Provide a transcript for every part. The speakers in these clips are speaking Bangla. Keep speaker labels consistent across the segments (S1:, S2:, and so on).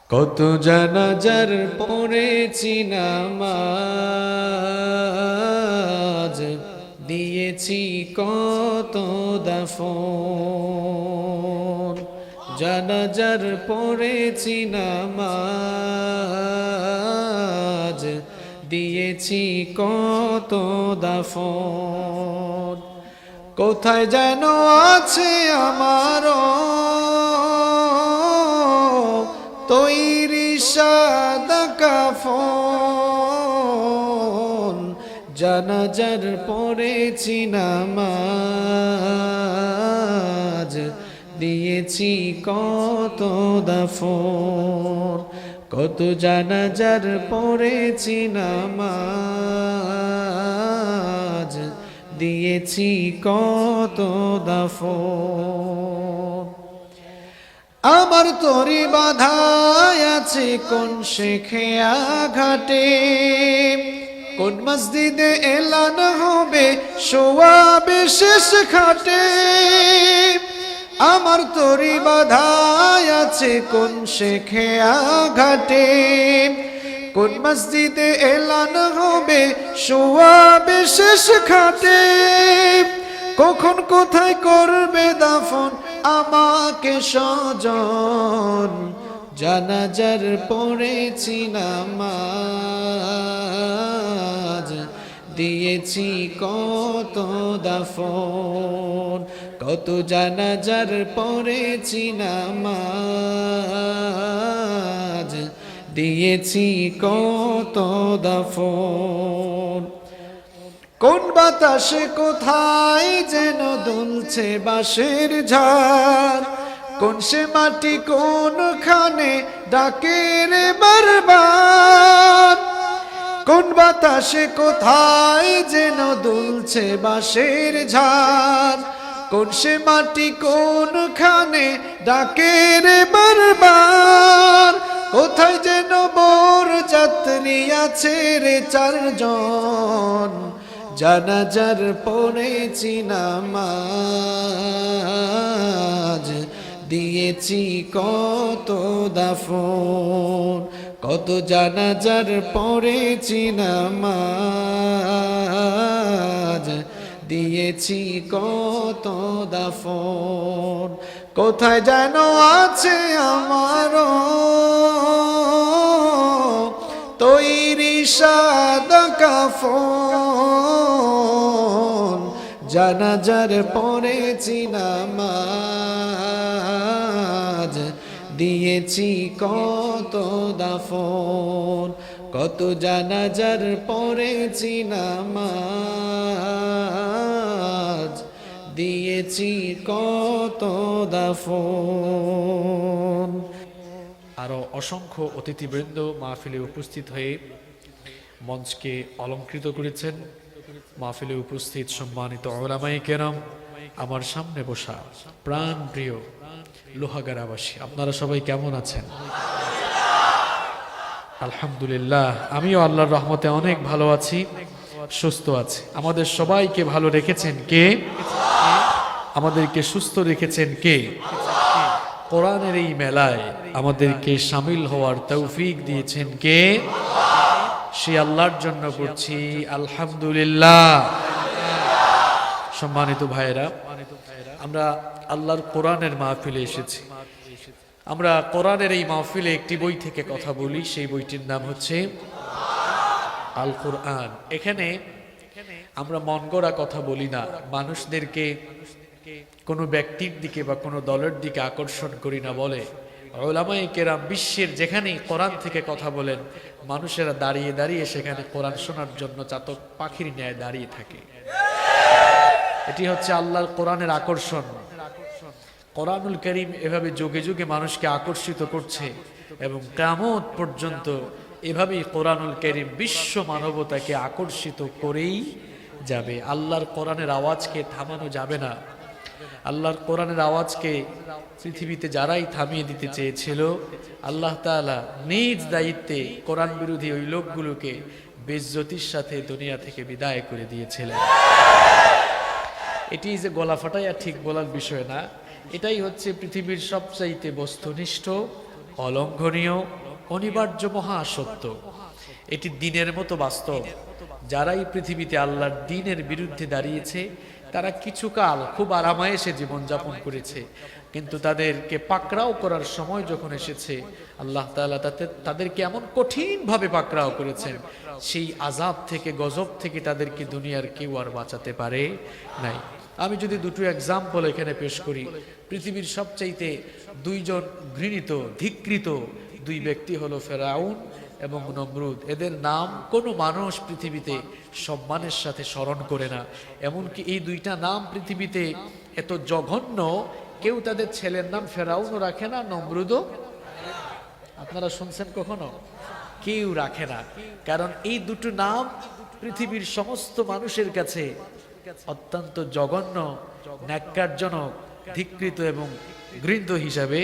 S1: কত জানাজার পড়েছি নামাজ, দিয়েছি কত দাফন। জানাজার পড়েছি নামাজ, দিয়েছি কত দাফন। কোথায় যেন আছে আমারও তৈরি সাদা কাফন। জানাজার পড়েছি নামাজ, দিয়েছি কত দাফন। কত জানাজার পড়েছি নামাজ, দিয়েছি কত দাফন। আমার তরি বাধায় আছে কোন শেখেয়া ঘাটে, কোন মসজিদে এলান হবে সোয়াবে শেষ খাটে। আমার তরি বাধায় আছে কোন শেখেয়া ঘাটে, কোন মসজিদে এলান হবে সোয়াবে শেষ খাটে। কখন কোথায় করবে দাফন আমাকে স্বজন। জানাজার পড়েছি নামাজ, দিয়েছি কত দাফন। কত জানাজার পড়েছি নামাজ, দিয়েছি কত দাফন। কোন বাতাসে কোথায় যেন দুলছে বাঁশের ঝাড়, কোন সে মাটি কোনখানে ডাকে রে বারবার। কোন বাতাসে কোথায় যেন দুলছে বাঁশের ঝাড়, কোন সে মাটি কোনখানে ডাকে রে বারবার। কোথায় যেন বোর যাত্রী আছে রে চারজন। জানাজার পড়েছি নামাজ, দিয়েছি কত দাফন। কত জানাজার পড়েছি নামাজ, দিয়েছি কত দাফন। কোথায় যেন আছে আমারও তৈরি সাদা কাফন। জানাজার পড়েছি নামাজ, দিয়েছি কত দাফন। কত জানাজার পড়েছি নামাজ, দিয়েছি কত দাফন।
S2: আরো অসংখ্য অতিথিবৃন্দ মাহফিলে উপস্থিত হয়ে মঞ্চকে অলংকৃত করেছেন। মাহফিলে উপস্থিত সম্মানিত উলামায়ে কেরাম, আমার সামনে বসা প্রাণ প্রিয় লোহাগাড়াবাসী, আপনারা সবাই কেমন আছেন? আলহামদুলিল্লাহ, আমিও আল্লাহর রহমতে অনেক ভালো আছি, সুস্থ আছি। আমাদের সবাইকে ভালো রেখেছেন কে? আমাদেরকে সুস্থ রেখেছেন কে? কোরআনের এই মেলায় আমাদেরকে শামিল হওয়ার তৌফিক দিয়েছেন কে? সে আল্লাহর জন্য করছি আলহামদুলিল্লাহ। সম্মানিত ভাইয়েরা, আমরা আল্লাহর কোরআনের মাহফিলে এসেছি। আমরা কোরআনের এই মাহফিলে একটি বই থেকে কথা বলি, সেই বইটির নাম হচ্ছে আল কোরআন। এখানে আমরা মন গড়া কথা বলি না, মানুষদেরকে কোনো ব্যক্তির দিকে বা কোনো দলের দিকে আকর্ষণ করি না বলে উলামায়ে কেরাম বিশ্বের যেখানেই কোরআন থেকে কথা বলেন, মানুষেরা দাঁড়িয়ে দাঁড়িয়ে সেখানে কোরআন শোনার জন্য চাতক পাখির ন্যায় দাঁড়িয়ে থাকে। এটি হচ্ছে আল্লাহর কোরআনের আকর্ষণ। কোরআনুল কারীম এভাবে যুগে যুগে মানুষকে আকর্ষিত করছে এবং কিয়ামত পর্যন্ত এভাবেই কোরআনুল কারীম বিশ্ব মানবতাকে আকর্ষিত করেই যাবে। আল্লাহর কোরআনের আওয়াজকে থামানো যাবে না। আল্লাহর কোরআনের আওয়াজকে পৃথিবীতে যারাই থামিয়ে দিতে চেয়েছিল, আল্লাহ তাআলা নিজ দায়িত্বে কোরআন বিরোধী ওই লোকগুলোকে বেইজ্জতির সাথে দুনিয়া থেকে বিদায় করে দিয়েছিলেন। এটি যে গলা ফাটাইয়া ঠিক বলার বিষয় না, এটাই হচ্ছে পৃথিবীর সবচাইতে বস্তুনিষ্ঠ অলঙ্ঘনীয়, অনিবার্য মহা সত্য। এটি দিনের মতো বাস্তব। যারা এই পৃথিবীতে আল্লাহর দ্বীনের বিরুদ্ধে দাঁড়িয়েছে তারা কিছুকাল খুব আরামায়েশে জীবনযাপন করেছে, কিন্তু তাদেরকে পাকড়াও করার সময় যখন এসেছে আল্লাহ তাআলা তাদেরকে এমন কঠিনভাবে পাকড়াও করেছেন, সেই আযাব থেকে, গজব থেকে তাদেরকে দুনিয়ার কেউ আর বাঁচাতে পারে নাই। আমি যদি দুটো এক্সাম্পল এখানে পেশ করি, পৃথিবীর সবচাইতে দুইজন ঘৃণিত, ধিক্কৃত দুই ব্যক্তি হলো ফেরাউন এবং নমরুদ। এদের নাম কোনো মানুষ পৃথিবীতে সম্মানের সাথে স্মরণ করে না। এমনকি এই দুইটা নাম পৃথিবীতে এত জঘন্য, কেউ তাদের ছেলের নাম ফেরাউনও রাখে না, নমরুদও, আপনারা শুনছেন কখনো? কেউ রাখে না। কারণ এই দুটো নাম পৃথিবীর সমস্ত মানুষের কাছে অত্যন্ত জঘন্য, ন্যাক্কারজনক, ধিক্কৃত এবং ঘৃণিত হিসাবে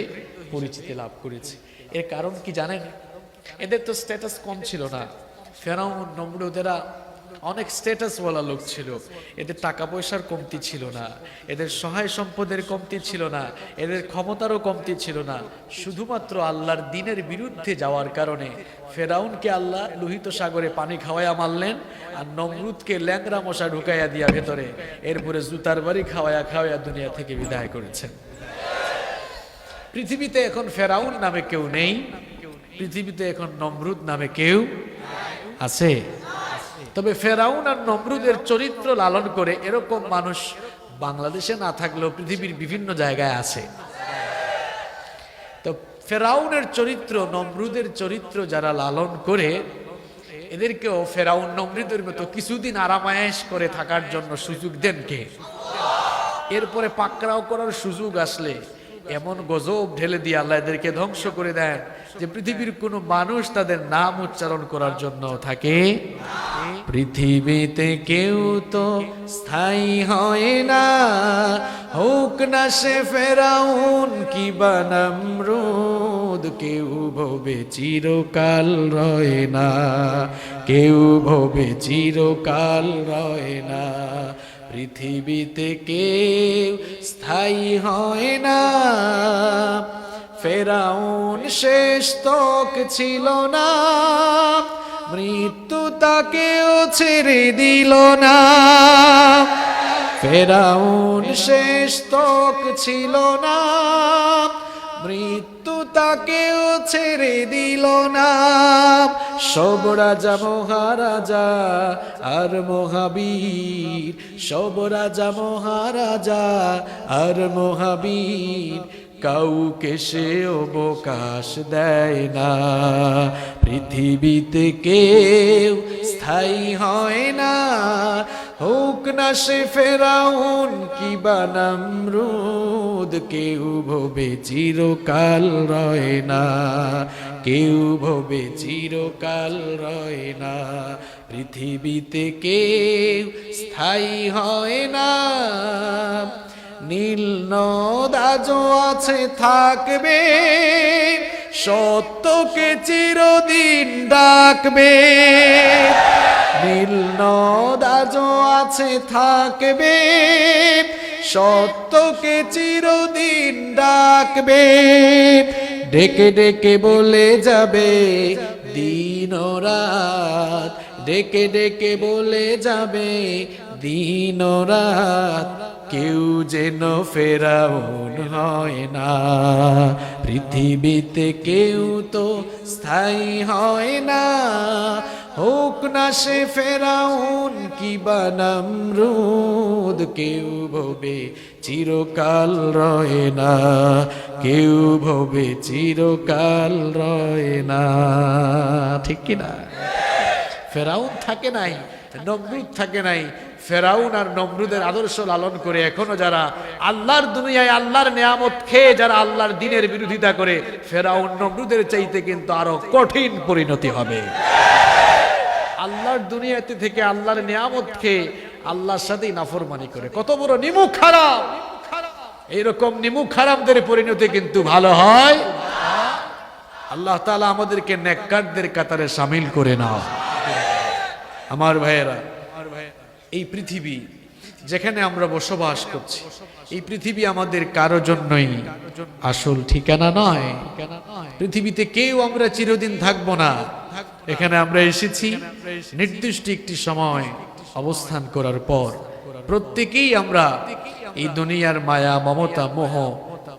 S2: পরিচিতি লাভ করেছে। এর কারণ কি জানেন? এদের তো স্ট্যাটাস কম ছিল না। ফেরাউন, নমরুদ এরা অনেক স্ট্যাটাসওয়ালা লোক ছিল। এদের টাকা পয়সার কমতি ছিল না, এদের সহায় সম্পদের কমতি ছিল না, এদের ক্ষমতারও কমতি ছিল না। শুধুমাত্র আল্লাহর দ্বীনের বিরুদ্ধে যাওয়ার কারণে ফেরাউনকে আল্লাহ লোহিত সাগরে পানি খাওয়াইয়া মারলেন, আর নমরুদকে ল্যাংরা মশা ঢুকাইয়া দিয়া ভেতরে, এরপরে জুতার বাড়ি খাওয়াইয়া দুনিয়া থেকে বিদায় করেছেন। পৃথিবীতে এখন ফেরাউন নামে কেউ নেই, পৃথিবীতে এখন নমরুদ নামে কেউ আছে। তবে ফেরাউন আর নমরুদের চরিত্র লালন করে এরকম মানুষ বাংলাদেশে না থাকলেও পৃথিবীর বিভিন্ন জায়গায় আছে। তো ফেরাউনের চরিত্র, নমরুদের চরিত্র যারা লালন করে, এদেরকেও ফেরাউন নমরুদের মতো কিছুদিন আরামায়েশ করে থাকার জন্য সুযোগ দেন কে? এরপরে পাকড়াও করার সুযোগ আসলে এমন গজব ঢেলে দিয়ে আল্লাহ এদেরকে ধ্বংস করে দেন যে পৃথিবীর কোনো মানুষ তাদের নাম উচ্চারণ করার জন্য থাকে। পৃথিবীতে কেউ তো স্থায়ী হয় না, হোক না সে ফেরাউন কিবা নমরুদ, কেউ ভবে চিরকাল রয় না, কেউ ভবে চিরকাল রয় না। পৃথিবীতে কেউ স্থায়ী হয় না, ফেরাউন শেষ তক ছিল না, মৃত্যু তাকেও ছেড়ে দিল না। ফেরাউন শেষ তক ছিল না, মৃত্যু তাকেও ছেড়ে দিল না। সব রাজা মহারাজা আর মহাবীর, সব রাজা মহারাজা আর মহাবীর, কাউকে সে অবকাশ দেয় না। পৃথিবীতে কেউ স্থায়ী হয় না, হোক না সে ফেরাউন কিবা নমরুদ, কেউ ভবে চিরকাল রয় না, কেউ ভবে চিরকাল রয় না। পৃথিবীতে কেউ স্থায়ী হয় না, নীল নদ আজও আছে থাকবে, সত্যকে চিরদিন ডাকবে। নীল নদ আজও আছে থাকবে, সত্যকে চিরদিন ডাকবে। ডেকে ডেকে বলে যাবে দিন ও রাত, ডেকে ডেকে বলে যাবে দিন ও রাত, কেউ যেন ফেরাউন হয় না। পৃথিবীতে কেউ তো স্থায়ী হয় না, হোক না সে ফেরাউন কিবা নমরুদ, কেউ ভবে চিরকাল রয় না, কেউ ভবে চিরকাল রয় না। ঠিক কিনা? ফেরাউন থাকে নাই, নমরুদ থাকে নাই। ফেরাউন আর নমরুদের আদর্শ লালন করে এখনো যারা আল্লাহর দুনিয়ায় আল্লাহর নিয়ামত খেয়ে যারা আল্লাহর দ্বীনের বিরোধিতা করে, ফেরাউন নমরুদের চাইতে কিন্তু আরো কঠিন পরিণতি হবে। আল্লাহর দুনিয়াতে থেকে আল্লাহর নিয়ামত খেয়ে আল্লাহর সাথেই নাফরমানি করে, কত বড় নিমুখ খারাপ। এইরকম নিমুখ খারাপদের পরিণতি কিন্তু ভালো হয়। আল্লাহ তাআলা আমাদেরকে নেককারদের কাতারে শামিল করে নাও। আমার ভাইয়েরা, এই পৃথিবী যেখানে আমরা বসবাস করছি, এই পৃথিবী আমাদের কারো জন্যই আসল ঠিকানা নয়। পৃথিবীতে কেউ আমরা চিরদিন থাকবো না। এখানে আমরা এসেছি নির্দিষ্ট একটি সময় অবস্থান করার পর প্রত্যেকেই আমরা এই দুনিয়ার মায়া, মমতা, মোহ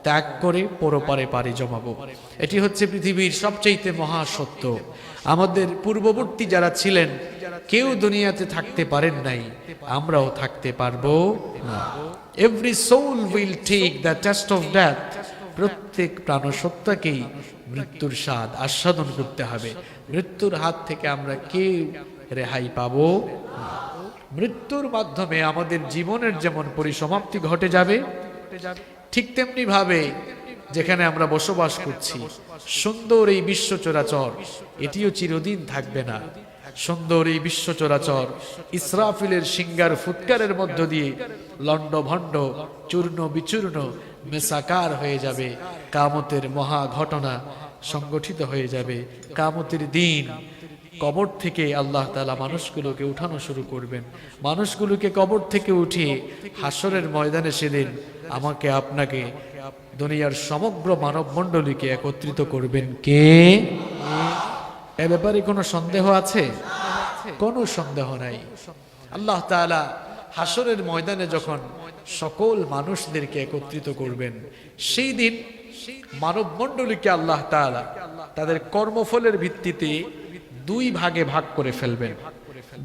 S2: ত্যাগ করে পরপারে পাড়ি জমাবো। এটি হচ্ছে পৃথিবীর সবচেয়ে মহা সত্য। আমাদের পূর্ববর্তী যারা ছিলেন কেউ দুনিয়াতে থাকতে পারেন নাই, আমরাও থাকতে পারবো না। Every soul will take the test of death. প্রত্যেক প্রাণসত্তাকেই মৃত্যুর স্বাদ আস্বাদন করতে হবে। মৃত্যুর হাত থেকে আমরা কেউ রেহাই পাবো না। মৃত্যুর মাধ্যমে আমাদের জীবনের যেমন পরিসমাপ্তি ঘটে যাবে, ঠিক তেমনি ভাবে যেখানে আমরা বসবাস করছি সুন্দর এই বিশ্ব চরাচর, এটিও চিরদিন থাকবে না। সুন্দর এই বিশ্ব চরাচর ইসরাফিলের সিঙ্গার ফুৎকারের মধ্য দিয়ে লণ্ডভণ্ড, চূর্ণ বিচূর্ণ, মেসাকার হয়ে যাবে। কামতের মহা ঘটনা সংগঠিত হয়ে যাবে। কামতের দিন কবর থেকে আল্লাহ তাআলা মানুষগুলোকে উঠানো শুরু করবেন। মানুষগুলোকে কবর থেকে উঠিয়ে হাসরের ময়দানে সেদিন আমাকে আপনাকে দুনিয়ার সমগ্র মানব মণ্ডলীকে একত্রিত করবেন কে? এ ব্যাপারে কোনো সন্দেহ আছে? কোনো সন্দেহ নাই। আল্লাহ তাআলা হাসরের ময়দানে যখন সকল মানুষদেরকে একত্রিত করবেন, সেই দিন মানব মণ্ডলীকে আল্লাহ তাআলা তাদের কর্মফলের ভিত্তিতে দুই ভাগে ভাগ করে ফেলবেন।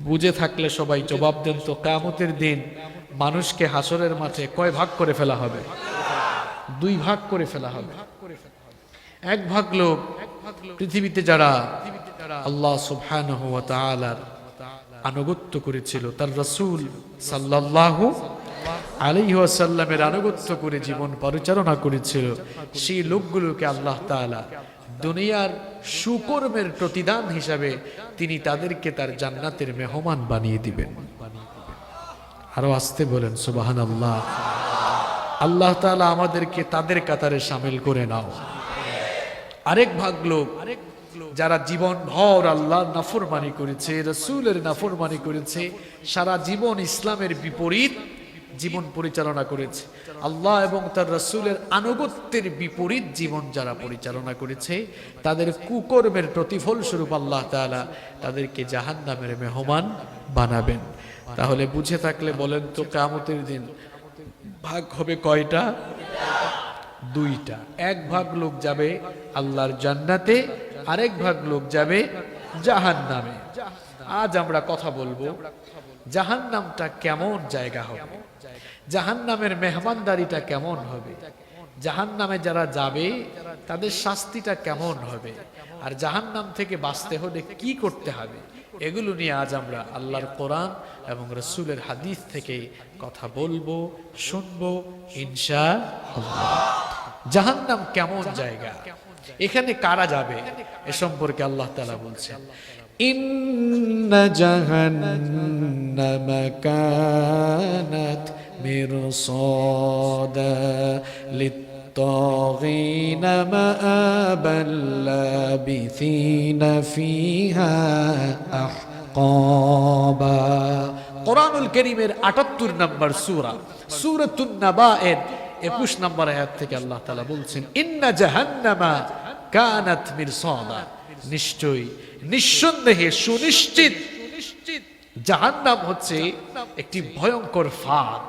S2: বুঝে থাকলে সবাই জবাব দেন তো, কিয়ামতের দিন মানুষকে হাসরের মাঠে কয় ভাগ করে ফেলা হবে? দুই ভাগ করে ফেলা হবে। এক ভাগ লোক পৃথিবীতে যারা আল্লাহ সুবহানাহু ওয়া তাআলার আনুগত্য করেছিল, তার রাসূল সাল্লাল্লাহু আলাইহি ওয়াসাল্লামের আনুগত্য করে জীবন পরিচালনা করেছিল, সেই লোকগুলোকে আল্লাহ তাআলা দুনিয়ার সুকর্মের প্রতিদান হিসাবে তিনি তাদেরকে তার জান্নাতের মেহমান বানিয়ে দিবেন। আরো আসতে বলেন সুবহানাল্লাহ। আল্লাহ তাআলা আমাদেরকে তাদের কাতারে শামিল করে নাও। আরেক ভাগ লোক যারা জীবন ভর আল্লাহর নাফরমানি করেছে, রাসূলের নাফরমানি করেছে, সারা জীবন ইসলামের বিপরীত জীবন পরিচালনা করেছে, আল্লাহ এবং তার রাসূলের আনুগত্যের বিপরীত জীবন যারা পরিচালনা করেছে, তাদের কুকর্মের প্রতিফল স্বরূপ আল্লাহ তাআলা তাদেরকে জাহান্নামের মেহমান বানাবেন। তাহলে বুঝে থাকলে বলেন তো, কিয়ামতের দিন ভাগ হবে কয়টা? দুইটা। এক ভাগ লোক যাবে আল্লাহর জান্নাতে, আরেক ভাগ লোক যাবে জাহান্নামে। আজ আমরা কথা বলবো জাহান্নামটা কেমন জায়গা হবে, জাহান্নামের মেহমানদারিটা কেমন হবে, জাহান্নামে যারা যাবে তাদের শাস্তিটা কেমন হবে, আর জাহান্নাম থেকে বাঁচতে হলে কি করতে হবে, এগুলো নিয়ে আজ আমরা আল্লাহর কোরআন এবং রাসূলের হাদিস থেকে কথা বলবো, শুনবো ইনশাআল্লাহ। জাহান্নাম কেমন জায়গা, এখানে কারা যাবে, এ সম্পর্কে আল্লাহ তাআলা বলছেন,
S1: ইন্না জাহান্নামা কানাত মিরসাদা লিত্তাগিনা মাআবাল লাবিথিনা ফিহা আহকাবা। কোরআনুল কারীমের ৭৮ নম্বর সূরা, সূরাতুন নাবায়ের ২১ নম্বর আয়াত থেকে আল্লাহ তাআলা বলছেন, ইন্না জাহান্নামা কানাত মিরসাদা, নিশ্চয়ই, নিঃসন্দেহে, সুনিশ্চিত জাহান্নাম হচ্ছে একটি ভয়ঙ্কর ফাঁদ,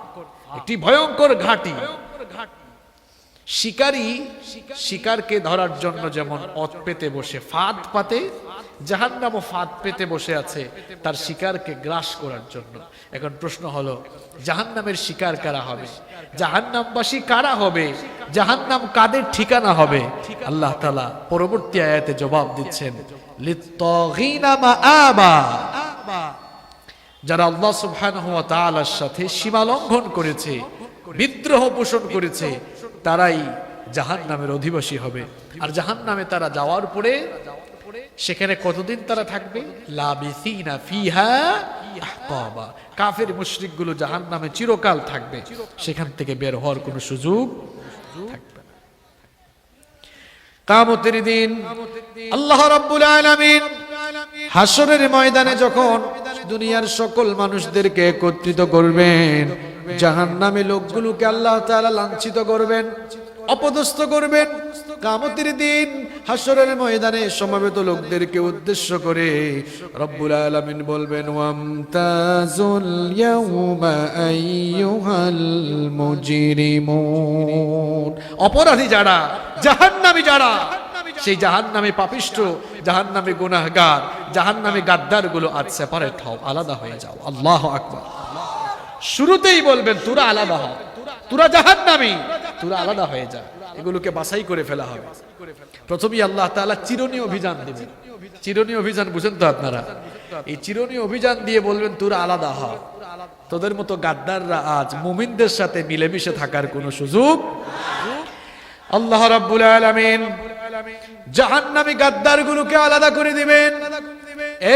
S1: একটি ভয়ঙ্কর ঘাঁটি। শিকারী শিকারকে ধরার জন্য যেমন পথ পেতে বসে ফাঁদ পাতে, জাহান্নামও ফাঁদ পেতে বসে আছে তার শিকারকে গ্রাস করার জন্য। এখন প্রশ্ন হলো, জাহান্নামের শিকার কারা হবে, জাহান্নামবাসী কারা হবে, জাহান্নাম কাদের ঠিকানা হবে? আল্লাহ তাআলা পরবর্তী আয়াতে জবাব দিচ্ছেন, লিত্তাগিনা মাআবা, যারা আল্লাহ সুবহানাহু ওয়া তাআলার সাথে সীমা লঙ্ঘন করেছে, বিদ্রোহ পোষণ করেছে, তারাই জাহান্নামের অধিবাসী হবে। আর জাহান্নামে তারা যাওয়ার পরে সেখানে কতদিন তারা থাকবে? লাবিসিনা ফিহা আহকাবা। কাফের মুশরিকগুলো জাহান্নামে চিরকাল থাকবে, সেখান থেকে বের হওয়ার কোনো সুযোগ থাকবে না। কিয়ামতের দিন আল্লাহ রাব্বুল আলামিন হাসরের ময়দানে যখন দুনিয়ার সকল মানুষদেরকে একত্রিত করবেন, জাহান্নামী লোকগুলোকে আল্লাহ তাআলা লাঞ্ছিত করবেন, অপদস্থ করবেন। কিয়ামতের দিন হাসরের ময়দানে সমবেত লোকদেরকে উদ্দেশ্য করে রব্বুল আলামিন বলবেন, ওয়ামতাজুল ইয়াউমা আইয়ুহাল মুজরিমুন। অপরাধী যারা, জাহান্নামী যারা, সেই জাহান্নামী পাপিষ্ঠ, জাহান্নামী গুনাহগার, জাহান্নামী গাদ্দারগুলো আজ সেপারেট হও, আলাদা হয়ে যাও। আল্লাহু আকবার। শুরুতেই বলবেন তোরা আলাদা হও, তোরা জাহান্নামী, তোরা আলাদা হয়ে যা। এগুলোকে বাছাই করে ফেলা হবে। প্রথমেই আল্লাহ তাআলা চিরনী অভিযান দিবেন। চিরনী অভিযান বুঝেন তো আপনারা? এই চিরনী অভিযান দিয়ে বলবেন তোরা আলাদা হ। তোদের মতো গাদ্দাররা আজ মুমিনদের সাথে মিলেমিশে থাকার কোনো সুযোগ। আল্লাহ রাব্বুল আলামিন জাহান্নামী গাদ্দারগুলোকে আলাদা করে দিবেন।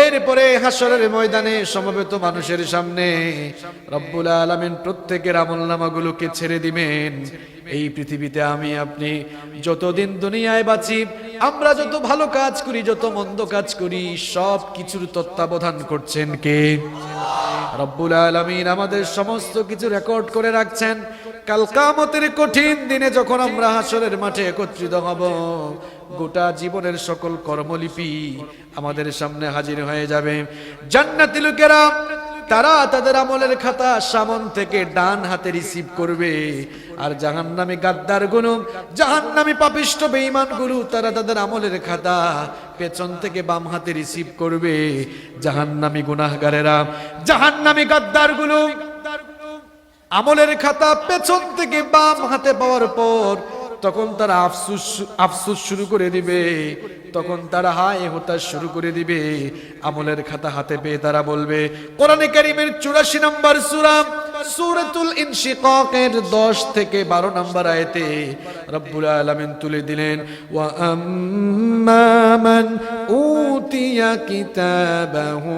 S1: এরপরে হাসরের ময়দানে সমবেত মানুষের সামনে রব্বুল আলামিন প্রত্যেকের আমলনামাগুলোকে ছেড়ে দিবেন। এই পৃথিবীতে আমি আপনি যতদিন দুনিয়ায় বাঁচি, আমরা যত ভালো কাজ করি, যত মন্দ কাজ করি, সব কিছুর তত্ত্বাবধান করছেন কে? রব্বুল আলামিন আমাদের সমস্ত কিছু রেকর্ড করে রাখছেন। কাল কিয়ামতের কঠিন দিনে যখন আমরা হাসরের মাঠে একত্রিত হব, গোটা জীবনের সকল কর্মলিপি আমাদের সামনে হাজির হয়ে যাবে। জান্নাতি লোকেরা তারা তাদের আমলের খাতা সামন থেকে ডান হাতে রিসিভ করবে, আর জাহান্নামী গাদ্দারগুলো, জাহান্নামী পাপিষ্ঠ বেঈমানগুলো, তারা তাদের আমলের খাতা পেছন থেকে বাম হাতে রিসিভ করবে। জাহান্নামী গুনাহগারেরা, জাহান্নামী গাদ্দারগুলো আমলের খাতা পেছন থেকে বাম হাতে পাওয়ার পর তখন তারা আফসোস শুরু করে দিবে, তখন তারা হায় হতাশ শুরু করে দিবে। আমলের খাতা হাতে পেয়ে তারা বলবে, কোরআনে কারীমের 84 নম্বর সূরা সূরাতুল ইনশিকাকের 10 থেকে 12 নম্বর আয়াতে রব্বুল আলামিন তুলে দিলেন, ওয়া আম্মা মান উতিয়া কিতাবাহু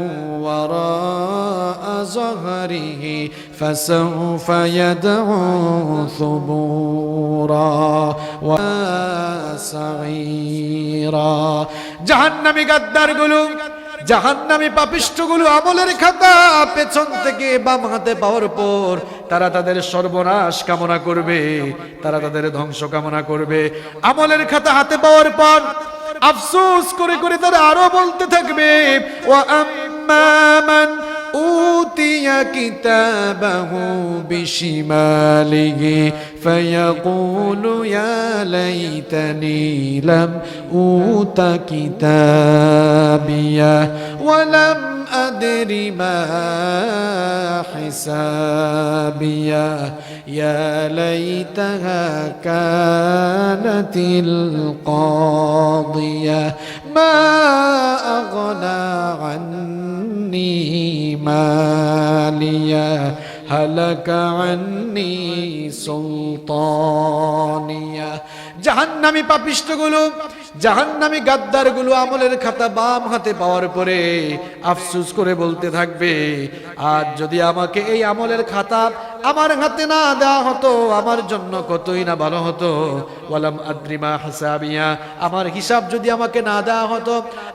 S1: ওয়ারাআ যহরিহি ফাসাউফা ইয়াদউ সুবুরা ওয়া সাঈরা। জাহান্নামী গাদ্দারগুলো, জাহান্নামী পাপিষ্ঠগুলো আমলের খাতা পেছন থেকে বাম হাতে পাওয়ার পর তারা তাদের সর্বনাশ কামনা করবে, তারা তাদের ধ্বংস কামনা করবে। আমলের খাতা হাতে পাওয়ার পর আফসোস করে করে তারা আরো বলতে থাকবে, ওয়া আম্মা মান উতিয়া কিতাবাহু বিশিমালিহি ফায়াকুলু ইয়া লাইতানি লাম উতা কিতাবিয়া ওয়া লাম আদরি মা হিসাবিয়া ইয়া লাইতাহা কানাতিল কাদিয়া মা আগনা আন্নি মালিয়া হালাকা আন্নি সুলতানিয়া। জাহান্নামী পাপিষ্ঠগুলো, জাহান্নামী গাদ্দারগুলো আমলের খাতা বাম হাতে পাওয়ার পরে আফসোস করে বলতে থাকবে, আজ যদি আমাকে এই আমলের খাতা আমার হাতে না দেওয়া হতো, আমার জন্য কতই না ভালো হতো। ওয়ালাম আদ্রি মা হিসাবিয়া, আমার হিসাব যদি আমাকে না দেওয়া হতো,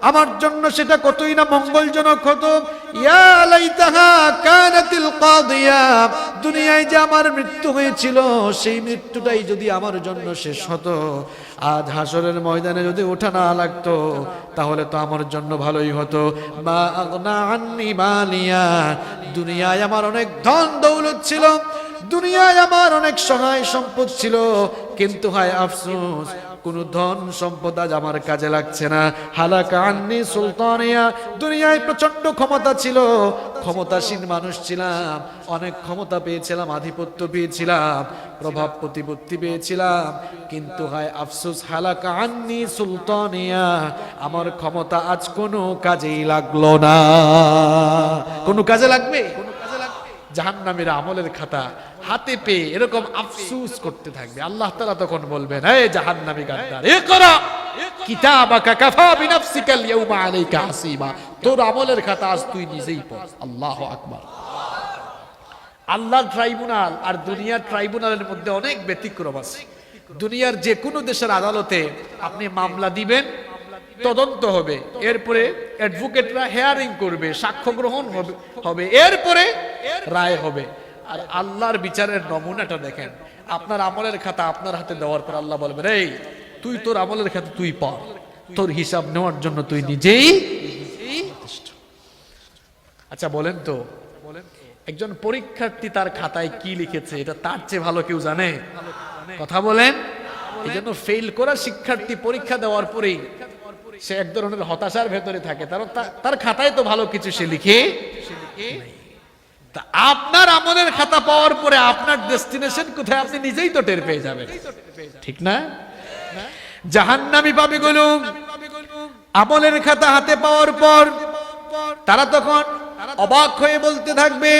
S1: আমার জন্য সেটা কতই না মঙ্গলজনক হতো। ইয়া লাইতাহা কানাতিল কাদিয়া, দুনিয়ায় যে আমার মৃত্যু হয়েছিল, সেই মৃত্যুটাই যদি আমার জন্য শেষ হতো, আজ হাসরের ময়দানে যদি ওঠা না লাগতো, তাহলে তো আমার জন্য ভালোই হতো। মা আগনা আন্নি মালিয়া, দুনিয়ায় আমার অনেক ধন দৌলত ছিল, দুনিয়ায় আমার অনেক সহায় সম্পদ ছিল, কিন্তু হায় আফসোস, কোন ধন সম্পদ আজ আমার কাজে লাগছে না। হালাকা আন্নি সুলতানিয়া, দুনিয়ায় প্রচন্ড ক্ষমতা ছিল, ক্ষমতাসীন মানুষ ছিলাম, অনেক ক্ষমতা পেয়েছিলাম, আধিপত্য পেয়েছিলাম, প্রভাব প্রতিপত্তি পেয়েছিলাম, কিন্তু হায় আফসোস, হালাকা আন্নি সুলতানিয়া, আমার ক্ষমতা আজ কোনো কাজেই লাগলো না। কোনো কাজে লাগবে? জাহান্নামীরা আমলের খাতা হাতে পেয়ে এরকম আফসোস করতে থাকবে। আল্লাহ তাআলা তখন বলবেন, হে জাহান্নামী গাদ্দার, ইকরা কিতাবাকা কাফা বিনাফসিকাল ইয়াউমা আলাইকা হাসিবা, তোর আমলের খাতা আজ তুই নিজেই পড়। আল্লাহু আকবার। আল্লাহর ট্রাইব্যুনাল আর দুনিয়ার ট্রাইব্যুনালের মধ্যে অনেক ব্যতিক্রম আছে। দুনিয়ার যে কোনো দেশের আদালতে আপনি মামলা দিবেন, তদন্ত হবে, এরপরে অ্যাডভোকেটরা হেয়ারিং করবে, সাক্ষ্য গ্রহণ হবে, এরপরে রায় হবে। আর আল্লাহর বিচারের নমুনাটা দেখেন। আপনার আমলের খাতা আপনার হাতে দেওয়ার পর আল্লাহ বলবেন, এই তুই তোর আমলের খাতা তুই পড়, তোর হিসাব নেওয়ার জন্য তুই নিজেই যথেষ্ট। আচ্ছা বলেন তো, একজন পরীক্ষার্থী তার খাতায় কি লিখেছে এটা তার চেয়ে ভালো কেউ জানে? কথা বলেন। এই জন্য ফেল করা শিক্ষার্থী পরীক্ষা দেওয়ার পরেই সে এক ধরনের হতাশার ভেতরে থাকে, তার খাতায় তো ভালো কিছু সে লিখে। তা আপনার আমলের খাতা পাওয়ার পরে আপনার ডেস্টিনেশন কোথায় আপনি নিজেই তো টের পেয়ে যাবেন, ঠিক না? জাহান্নামী পাপীগুলো আমলের খাতা হাতে পাওয়ার পর তারা তখন অবাক হয়ে বলতে থাকবে,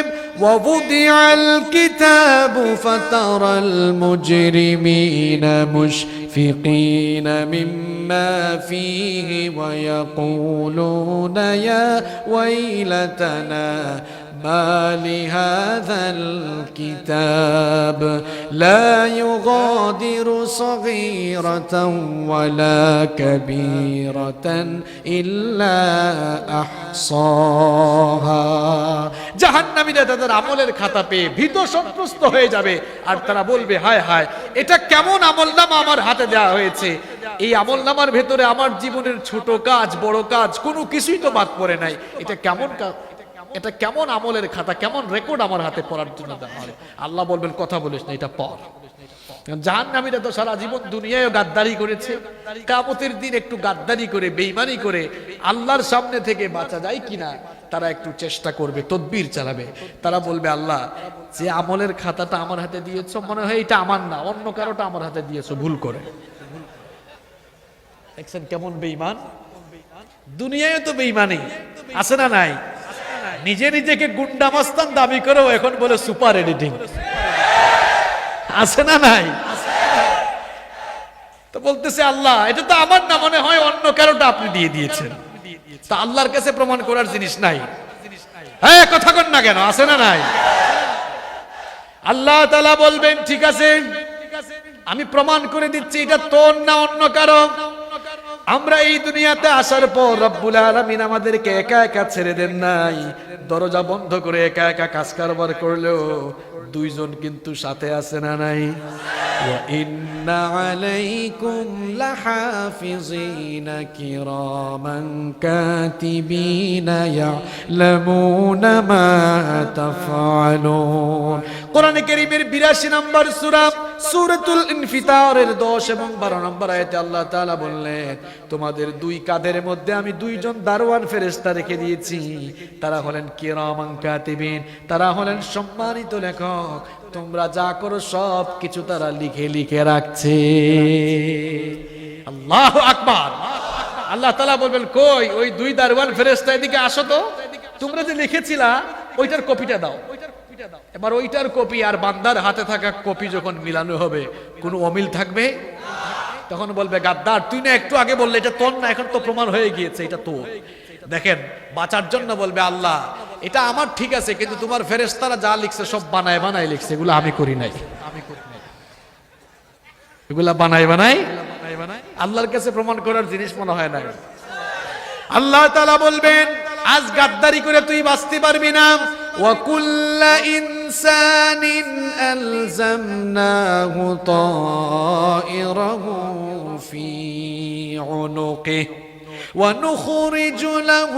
S1: ওয়াবুদিআল কিতাবু ফাতারাল মুজরিমিনা মুশফিকিনা মিম্মা ফীহি ওয়া ইয়াকুলুনা ইয়া ওয়াইলাতানা ما لهذا الكتاب لا يغادر صغيرة ولا كبيرة إلا أحصاها। জাহান্নামীরা তাদের আমলের খাতা পেয়ে ভীত সন্ত্রস্ত হয়ে যাবে আর তারা বলবে, হায় হায়, এটা কেমন আমলনামা আমার হাতে দেওয়া হয়েছে, এই আমলনামার ভেতরে আমার জীবনের ছোট কাজ বড় কাজ কোনো কিছুই তো বাদ পড়ে নাই, এটা কেমন এটা কেমন আমলের খাতা, কেমন রেকর্ড আমার হাতে পড়ার জন্য দেওয়া হয়। আল্লাহ বলবেন, কথা বলিস না, এটা পড়। জাহান্নামীরা তো সারা জীবন দুনিয়ায় গাদ্দারি করেছে, কিয়ামতের দিন একটু গাদ্দারি করে বেঈমানি করে আল্লাহর সামনে থেকে বাঁচা যায় কিনা তারা একটু চেষ্টা করবে, তদবির চালাবে। তারা বলবে, আল্লাহ যে আমলের খাতাটা আমার হাতে দিয়েছো মনে হয় এটা আমার না, অন্য কারোটা আমার হাতে দিয়েছো ভুল করে। দেখছেন কেমন বেঈমান? দুনিয়ায় তো বেঈমানি আছে না নাই? নিজে নিজেকে গুন্ডা মাস্তান দাবি করেও এখন বলে সুপার এডিটিং, আছে না নাই? তো বলতেছে, আল্লাহ এটা তো আমার না, মনে হয় অন্য কারোটা আপনি দিয়ে দিয়েছেন। তা আল্লাহর কাছে প্রমাণ করার জিনিস নাই? হ্যাঁ, কথা কন না কেন, আছে না নাই? আল্লাহ তাআলা বলবেন, ঠিক আছে আমি প্রমাণ করে দিচ্ছি এটা তোর না অন্য কারো। আমরা এই দুনিয়াতে আসার পর রব্বুল আলামিন আমাদেরকে একা একা ছেড়ে দেন নাই, দরজা বন্ধ করে একা একা কাজ কারবার করলেও দুইজন কিন্তু সাথে আছে না নাই? ওয়া ইন্না আলাইকুম লাহাফিজিনা কিরামান কাতিবিনা ইয়ালামুনা মা তাফআলুন। কোরআনে কারীমের ৮২ নম্বর সূরা সূরাতুল ইনফিতারের ১০ এবং ১২ নম্বর আয়াতে আল্লাহ তাআলা বললেন, তোমাদের দুই কাঁধের মধ্যে আমি দুইজন দারওয়ান ফেরেশতা রেখে দিয়েছি, তারা হলেন কিরামান কাতিবিন, তারা হলেন সম্মানিত লেখক, তোমরা যা করো সব কিছু তারা লিখে লিখে রাখছে। আল্লাহু আকবার। আল্লাহ তাআলা বলবেন, কই ওই দুই দারওয়ান ফেরেশতা এদিকে আসো তো, তোমরা যে লিখেছিলা ওইটার কপিটা দাও। এবার ওইটার কপি আর বান্দার হাতে থাকা কপি যখন মিলানো হবে কোনো অমিল থাকবে? তখন বলবে, গাদ্দার তুই না একটু আগে বললে এটা তোর না, এখন তো প্রমাণ হয়ে গিয়েছে এটা তোর। দেখেন, বাঁচার জন্য বলবে, আল্লাহ এটা আমার ঠিক আছে, কিন্তু তোমার ফেরেশতারা যা লিখছে সব বানায় বানায় লিখছে, এগুলো আমি করি নাই, এগুলা বানায় বানায় আল্লাহর কাছে প্রমাণ করার জিনিস মনে হয় না। আল্লাহ তাআলা বলবেন, আজ গাদ্দারি করে তুই বাঁচতে পারবি না। وَكُلَّ إِنسَانٍ أَلْزَمْنَاهُ طَائِرَهُ فِي عُنُقِهِ وَنُخْرِجُ لَهُ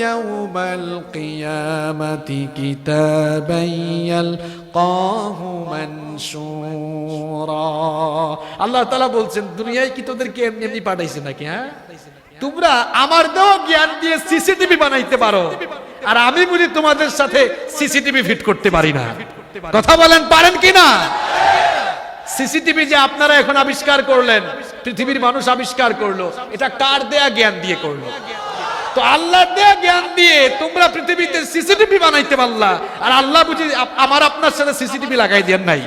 S1: يَوْمَ الْقِيَامَةِ كِتَابًا يَلْقَاهُ مَنشُورًا। আল্লাহ তাআলা বলছেন, দুনিয়ায় কি তোদেরকে এমনি এমনি পাঠাইছে নাকি? হ্যাঁ, তোমরা আমার দেওয়া জ্ঞান দিয়ে সিসিটিভি বানাইতে পারো, আর আমি বুঝি তোমাদের সাথে সিসিটিভি ফিট করতে পারি না। কথা বলেন, পারেন কিনা? সিসিটিভি যে আপনারা এখন আবিষ্কার করলেন, পৃথিবীর মানুষ আবিষ্কার করলো, এটা কার দেয়া জ্ঞান দিয়ে করলো? তো আল্লাহর দেয়া জ্ঞান দিয়ে তোমরা পৃথিবীতে সিসিটিভি বানাইতে পারলা, আর আল্লাহ বুঝি আমার আপনার সাথে সিসিটিভি লাগাই দেন নাই?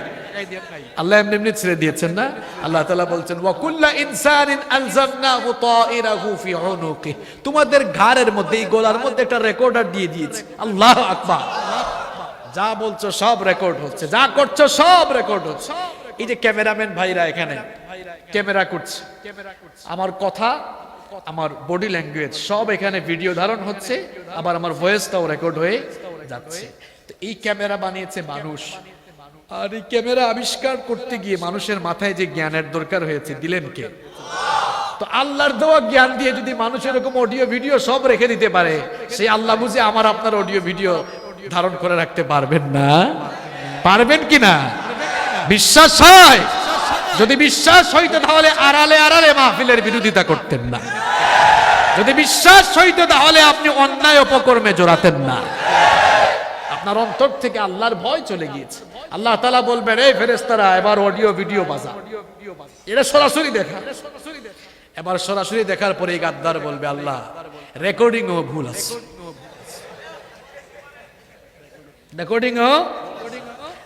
S1: আল্লাহ এমনি এমনি ছেড়ে দিয়েছেন না। আল্লাহ তাআলা বলছেন, ওয়া কুল্লা ইনসানিন আলজামনাহু তাইরাহু ফি উনুকি, তোমাদের ঘাড়ের মধ্যে, এই গলার মধ্যে একটা রেকর্ডার দিয়ে দিয়েছে। আল্লাহু আকবার। যা বলছো সব রেকর্ড হচ্ছে, যা করছো সব রেকর্ড হচ্ছে। এই যে ক্যামেরাম্যান ভাইরা এখানে ক্যামেরা করছে, আমার কথা, আমার বডি ল্যাঙ্গুয়েজ সব এখানে ভিডিও ধারণ হচ্ছে, আবার আমার ভয়েসটাও রেকর্ড হয়ে যাচ্ছে। তো এই ক্যামেরা বানিয়েছে মানুষ, আর এই ক্যামেরা আবিষ্কার করতে গিয়ে মানুষের মাথায় যে জ্ঞানের দরকার হয়েছে দিলেন কে? তো আল্লাহর দেওয়া জ্ঞান দিয়ে যদি মানুষ এরকম অডিও ভিডিও সব রেখে দিতে পারে, সেই আল্লাহ বুঝে আমার আপনার অডিও ভিডিও ধারণ করে রাখতে পারবেন না? পারবেন কি না? বিশ্বাস হয়? যদি বিশ্বাস হইতো তাহলে আড়ালে আড়ালে মাহফিলের বিরোধিতা করতেন না। যদি বিশ্বাস হইতো তাহলে আপনি অন্যায় অপকর্মে জড়াতেন না। আপনার অন্তর থেকে আল্লাহর ভয় চলে গিয়েছে। আল্লাহ তাআলা বলবেন, এই ফেরেশতারা এবার অডিও ভিডিও বাজা। এটা সরাসরি দেখা। এবার সরাসরি দেখার পরে এই গাদ্দার বলবে, আল্লাহ রেকর্ডিংও ভুল আছে, রেকর্ডিংও।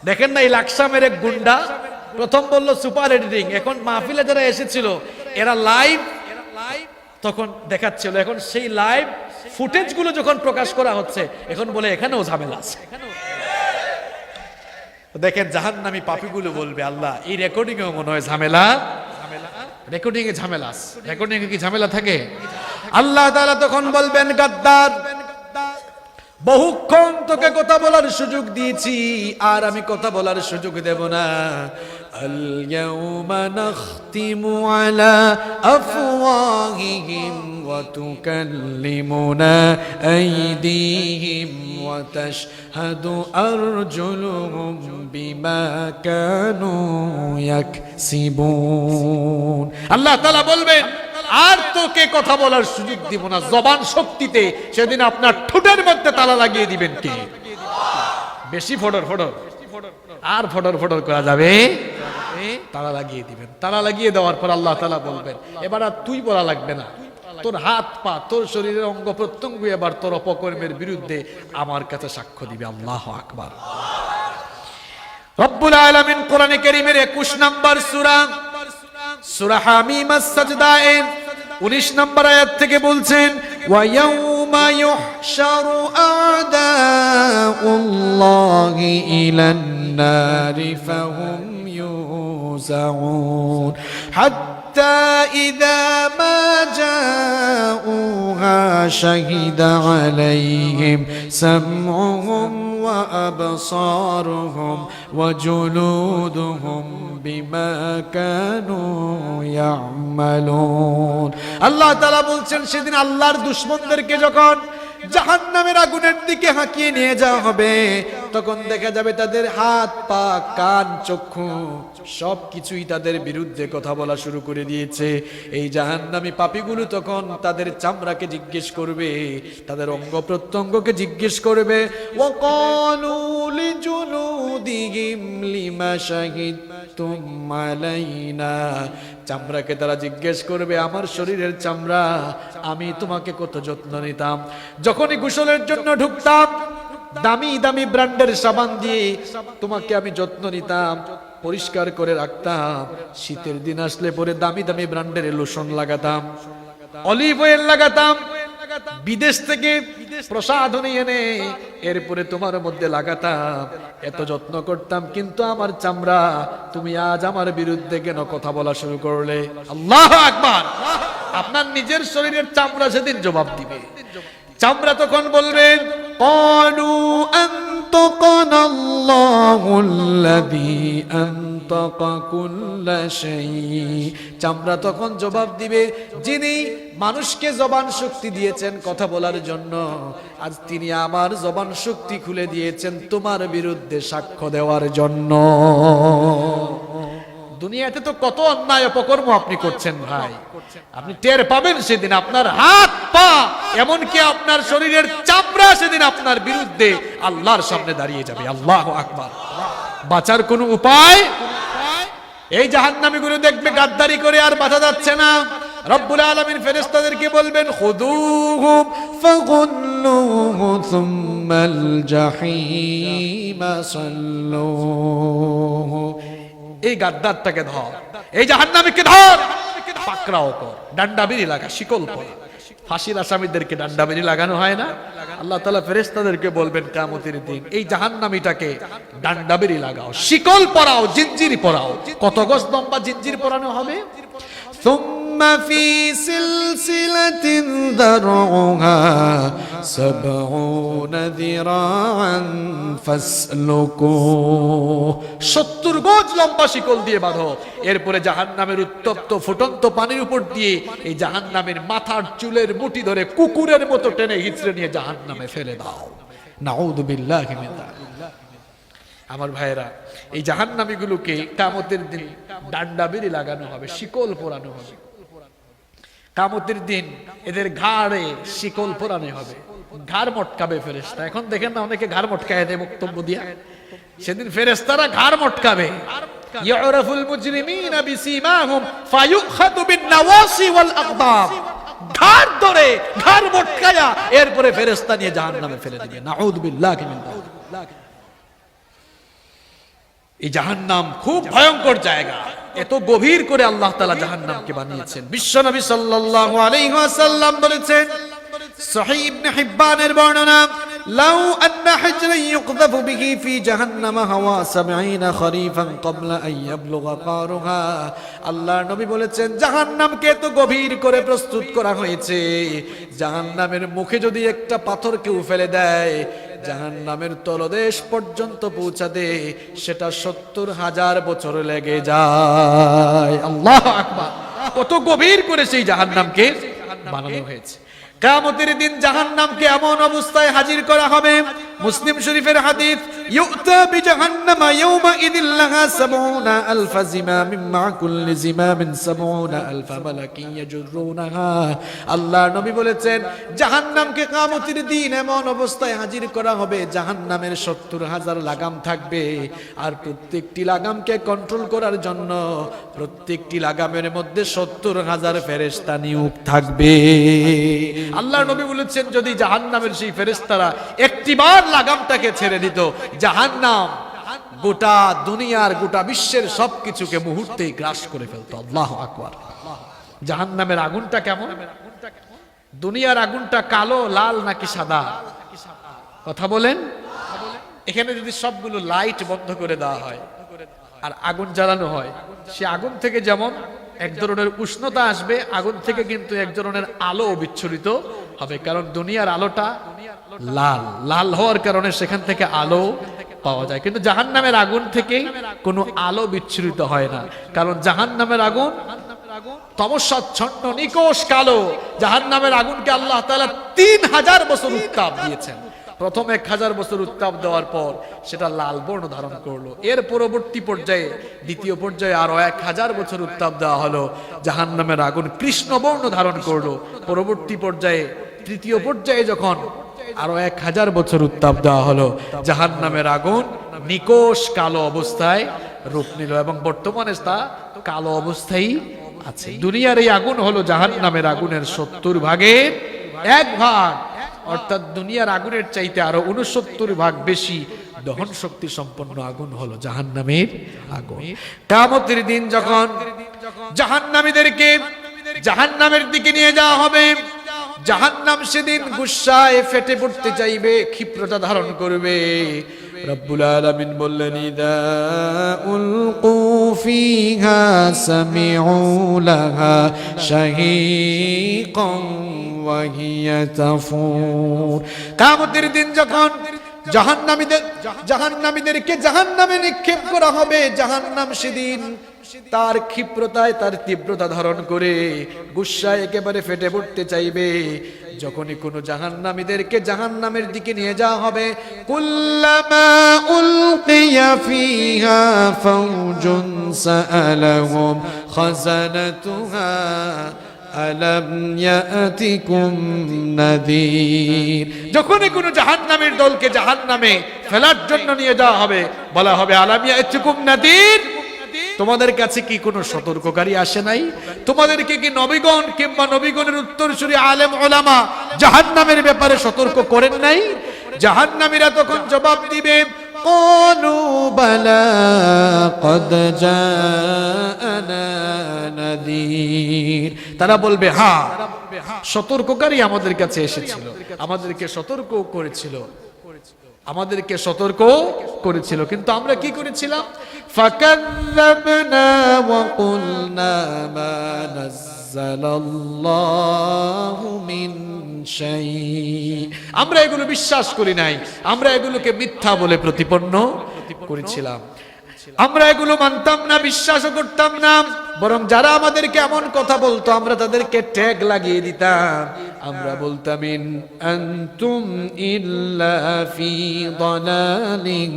S1: দেখেন না, এই লাকসামের এক গুন্ডা প্রথম বলল সুপার এডিটিং, এখন মাহফিলে যারা এসেছিল এরা লাইভ তখন দেখাচ্ছিল, এখন সেই লাইভ ফুটেজ গুলো যখন প্রকাশ করা হচ্ছে এখন বলে এখানেও ঝামেলা আছে। দেখেন জাহান্নামী পাপীগুলো বলবে, আল্লাহ এই রেকর্ডিং এও মনে হয় ঝামেলা। রেকর্ডিং এ ঝামেলা আছে, রেকর্ডিং এ কি ঝামেলা থাকে? আল্লাহ তাআলা তখন বলবেন, গাদ্দার বহুক্ষণ তোকে কথা বলার সুযোগ দিয়েছি, আর আমি কথা বলার সুযোগ দেব না। আল ইয়াউমা নাখতিমু আলা আফওয়াহিহিম ওয়া তুকাল্লিমুনা আইদিহিম ওয়া তাশহাদু আরজুলুহুম বিমা কানু ইয়াকসিবুন। আল্লাহ তাআলা বলবেন, আর তোকে কথা বলার সুযোগ দিব না। জবান শক্তিতে সেদিন আপনার ঠোঁটের মধ্যে তালা লাগিয়ে দিবেন কে? বেশি ফডর ফডর আর ফডর ফডর করা যাবে, তালা লাগিয়ে দিবেন। তালা লাগিয়ে দেওয়ার পর আল্লাহ তাআলা বলবেন, এবার আর তুই বলা লাগবে না, তোর হাত পা তোর শরীরের অঙ্গ প্রত্যঙ্গ এবার তোর অপকর্মের বিরুদ্ধে আমার কাছে সাক্ষ্য দিবে। আল্লাহু আকবার। রব্বুল আলামিন কোরআনে কারীমের 21 নম্বর সূরা সূরা হামিম আস-সাজদায়ে 19 নম্বর আয়াত থেকে বলছেন, ওয়া ইয়াউমা ইউহশারু আ'দাউল্লাহি ইলান নারি ফাহুম ইউজাউন হাত্তা ইযা মা জাউহা শাহিদা আলাইহিম সামউহুম ওয়া আবসারুহুম ওয়া জুলুদুহুম বিমা কানু ইয়ামালুন। আল্লাহ তাআলা বলছেন, সেদিন আল্লাহর দুশমনদেরকে যখন জাহান্নামের আগুনের দিকে হাঁকিয়ে নিয়ে যাওয়া হবে, তখন দেখা যাবে তাদের হাত পা কান চক্ষু সবকিছুই তাদের বিরুদ্ধে কথা বলা শুরু করে দিয়েছে। এই জাহান্নামী পাপীগুলো তখন তাদের চামড়াকে জিজ্ঞেস করবে, তাদের অঙ্গ প্রত্যঙ্গকে জিজ্ঞেস করবে, ওয়াকালু লিজুলুদিহিম লিমা শাহিদতুম আলাইনা। চামড়াকে তারা জিজ্ঞেস করবে, আমার শরীরের চামড়া, আমি তোমাকে কত যত্ন নিতাম, যখনই গোসলের জন্য ঢুকতাম দামি দামি ব্র্যান্ডের সাবান দিয়ে তোমাকে আমি যত্ন নিতাম, পরিষ্কার করে রাখতাম। শীতের দিন আসলে পরে দামি দামি ব্র্যান্ডের লোশন লাগাতাম, অলিভ অয়েল লাগাতাম, বিদেশ থেকে প্রসাধনী এনে এরপরে তোমার মধ্যে লাগাতাম, এত যত্ন করতাম, কিন্তু আমার চামড়া তুমি আজ আমার বিরুদ্ধে কেন কথা বলা শুরু করলে? আল্লাহু আকবার। আপনার নিজের শরীরের চামড়া সেদিন জবাব দিবে। চামড়া তখন বলবেন, ক্বালু আনতাকানা আল্লাহুল্লাযী আনতাকা কুল্লা শাই। চামড়া তখন জবাব দিবে, যিনি মানুষকে জবান শক্তি দিয়েছেন কথা বলার জন্য, আজ তিনি আমার জবান শক্তি খুলে দিয়েছেন তোমার বিরুদ্ধে সাক্ষ্য দেওয়ার জন্য। দুনিয়াতে তো কত অন্যায় অপকর্ম আপনি করছেন ভাই, আপনি টের পাবেন সেদিন। আপনার হাত পা এমনকি আপনার শরীরের চামড়া সেদিন আপনার বিরুদ্ধে আল্লাহর সামনে দাঁড়িয়ে যাবে। আল্লাহু আকবার। বাঁচার কোনো উপায়? এই জাহান্নামীগুলো দেখবে গাদ্দারি করে আর বাঁচা যাচ্ছে না। রব্বুল আলামিন ফেরেশতাদেরকে বলবেন, খুদুহু ফাগুল্লুহু সুম্মাল জাহিমা সাল্লুহু। এই গাদ্দারটাকে ধর, এই জাহান্নামীকে ধর, পাকড়াও কর, ডান্ডাবেরি লাগা, শিকল পরা। ফাঁসির আসামিদেরকে ডান্ডাবেরি লাগানো হয় না? আল্লাহ তাআলা ফেরেশতাদেরকে বলবেন কিয়ামতের দিন, এই জাহান্নামীটাকে ডান্ডাবেরি লাগাও, শিকল পরাও, জিঞ্জির পরাও। কত গজ লম্বা জিঞ্জির পরানো হবে?
S2: সুম্মা ফি সিলসিলাতিন দারউহা 70 যিরাআন ফাসলুকু 70 গজ লম্বা শিকল দিয়ে বাঁধো, এরপরে জাহান্নামের উত্তপ্ত ফুটন্ত পানির উপর দিয়ে এই জাহান্নামের মাথার চুলের মুঠি ধরে কুকুরের মতো টেনে হিচড়ে নিয়ে জাহান্নামে ফেলে দাও। নাউযু বিল্লাহি মিন যালিক। আমার ভাইয়েরা, এই জাহান্নামীগুলোকে কিয়ামতের দিন ডান্ডা বেরি লাগানো হবে, শিকল পোড়ানো হবে। কিয়ামতের দিন এদের ঘাড়ে শিকল পোড়ানো হবে, ঘাড় মটকাবে ফেরেশতা। এখন দেখেন না অনেকে ঘাড় মটকায় দেয় বক্তব্য দিয়া, সেদিন ফেরেশতারা ঘাড় মটকাবে। ইউরাফুল মুজরিমিনা বিসিমাহুম ফায়ুখাযু বিন-নাওয়াসি ওয়াল আকদাম, ঘাড় ধরে ঘাড় মটকায়া এরপরে ফেরেশতা নিয়ে জাহান্নামে ফেলে দিবে। নাউযু বিল্লাহি মিন যালিক। এই জাহান্নাম খুব ভয়ঙ্কর জায়গা, এত গভীর করে আল্লাহ তাআলা জাহান্নামকে বানিয়েছেন। বিশ্বনবী সাল্লাল্লাহু আলাইহি ওয়াসাল্লাম বলেছেন, সহিহ ইবনে হিব্বানের বর্ণনা, লাউ আন্না হিজরান ইউকযাফু বিহি ফি জাহান্নাম হাওয়া 70 খরিফান ক্বাবলা আন ইয়াবলুগা কারুহা। আল্লাহর নবী বলেছেন, জাহান্নামকে এত গভীর করে প্রস্তুত করা হয়েছে, জাহান্নামের মুখে যদি একটা পাথর কেউ ফেলে দেয়, জাহান্নামের তলদেশ পর্যন্ত পৌঁছাতে সেটা 70,000 বছর লেগে যায়। আল্লাহু আকবার, কত গভীর করে সেই জাহান্নামকে বানানো হয়েছে। কিয়ামতের দিন জাহান্নামকে এমন অবস্থায় হাজির করা হবে, মুসলিম শরীফের হাদিস, ইউতা বিজাহান্নামা ইয়াওমা ইদিল লাহা 70,000 জিমামিন মা কুল্লি জিমামিন 70,000 মালাকিন ইয়াজরুনাহা। আল্লাহর নবী বলেছেন, জাহান্নামকে কিয়ামতের দিন এমন অবস্থায় হাজির করা হবে, জাহান্নামের 70,000 লাগাম থাকবে, আর প্রত্যেকটি লাগামকে কন্ট্রোল করার জন্য প্রত্যেকটি লাগামের মধ্যে 70,000 ফেরেশতা নিয়োগ থাকবে। আল্লাহর নবী বলেছেন, যদি জাহান্নামের সেই ফেরেশতারা একটিবার লাগামটাকে ছেড়ে দিত, জাহান্নাম গোটা দুনিয়ার গোটা বিশ্বের সবকিছুকে মুহূর্তেই গ্রাস করে ফেলতো। আল্লাহু আকবার। জাহান্নামের আগুনটা কেমন? দুনিয়ার আগুনটা কালো, লাল নাকি সাদা? কথা বলেন। এখানে যদি সবগুলো লাইট বন্ধ করে দেওয়া হয় আর আগুন জ্বালানো হয়, সে আগুন থেকে যেমন এক ধরনের উষ্ণতা আসবে, আগুন থেকে কিন্তু এক ধরনের আলো বিচ্ছুরিত হবে, কারণ দুনিয়ার আলোটা লাল, লাল হওয়ার কারণে সেখান থেকে আলো পাওয়া যায়। কিন্তু জাহান্নামের আগুন থেকে কোনো আলো বিচ্ছুরিত হয় না, কারণ জাহান্নামের আগুন তমসাচ্ছন্ন নিকোষ কালো। জাহান্নামের আগুনকে আল্লাহ তাআলা 3000 বছর উত্তাপ দিয়েছেন। প্রথম 1000 বছর উত্তাপ দেওয়ার পর সেটা লাল বর্ণ ধারণ করলো, এর পরবর্তী পর্যায়ে দ্বিতীয় পর্যায়ে আরো 1000 বছর উত্তাপ দেওয়া হলো, জাহান্নামের আগুন কৃষ্ণ বর্ণ ধারণ করলো। পরবর্তী পর্যায়ে তৃতীয় পর্যায়ে যখন আরো 1000 বছর উত্তাপ দেওয়া হলো, জাহান্নামের আগুন নিকোষ কালো অবস্থায় রূপ নিল, এবং বর্তমানে তা কালো অবস্থায় আছে। দুনিয়ার এই আগুন হলো জাহান্নামের আগুনের 70 ভাগের 1 ভাগ, অর্থাৎ দুনিয়ার আগুনের চাইতে আরো 69 ভাগ বেশি দহন শক্তি সম্পন্ন আগুন হলো জাহান্নামের আগুন। কিয়ামতের দিন যখন জাহান্নামীদেরকে জাহান্নামের দিকে নিয়ে যাওয়া হবে, জাহান্নাম সেদিন গুসায় ফেটে পড়তে চাইবে, ক্ষিপ্রতা ধারণ করবে। রব্বুল আলামিন বললেন, ইদা উলকু ফিহা সামিউ লাহা শাহীকান ওয়া হিয়া তাফুর। কিয়ামতের দিন যখন জাহান্নামীদেরকে জাহান্নামে নিক্ষেপ করা হবে, জাহান্নাম সেদিন তার ক্ষিপ্রতায় তার তীব্রতা ধারণ করে গুসায় একেবারে ফেটে পড়তে চাইবে। যখনই কোনো জাহান্নামীদেরকে জাহান্নামের দিকে নিয়ে যাওয়া হবে, কুল্লামা উলকিয়া ফিহা ফাওজুন সাআলাহুম খাযানাতুহা আলাম ইয়াতিকুম নাযীর। যখনই কোনো জাহান্নামের দলকে জাহান্নামে ফেলার জন্য নিয়ে যাওয়া হবে, বলা হবে, আলাম ইয়াতিকুম নাযীর, তোমাদের কাছে কি কোনো সতর্ককারী আসে নাই? তোমাদেরকে কি নবীগণ কিংবা নবীগণের উত্তরসূরি আলেম ওলামা জাহান্নামের ব্যাপারে সতর্ক করেন নাই? জাহান্নামীরা তখন জবাব দিবে, ক্বালু বালা ক্বাদ জাআনা নাযীর। তারা বলবে, হ্যাঁ, সতর্ককারী আমাদের কাছে এসেছিল, আমাদেরকে সতর্ক করেছিল, কিন্তু আমরা কি করেছিলাম? ফাকাযযাবনা ওয়া কুলনা মা নাযালাল্লাহু মিন শাই। আমরা এগুলো বিশ্বাস করি নাই, আমরা এগুলোকে মিথ্যা বলে প্রতিপন্ন করেছিলাম, আমরা এগুলো মানতাম না, বিশ্বাসও করতাম না। বরং যারা আমাদেরকে এমন কথা বলতো আমরা তাদেরকে ট্যাগ লাগিয়ে দিতাম, আমরা বলতাম ইন আনতুম ইল্লা ফি দালালিন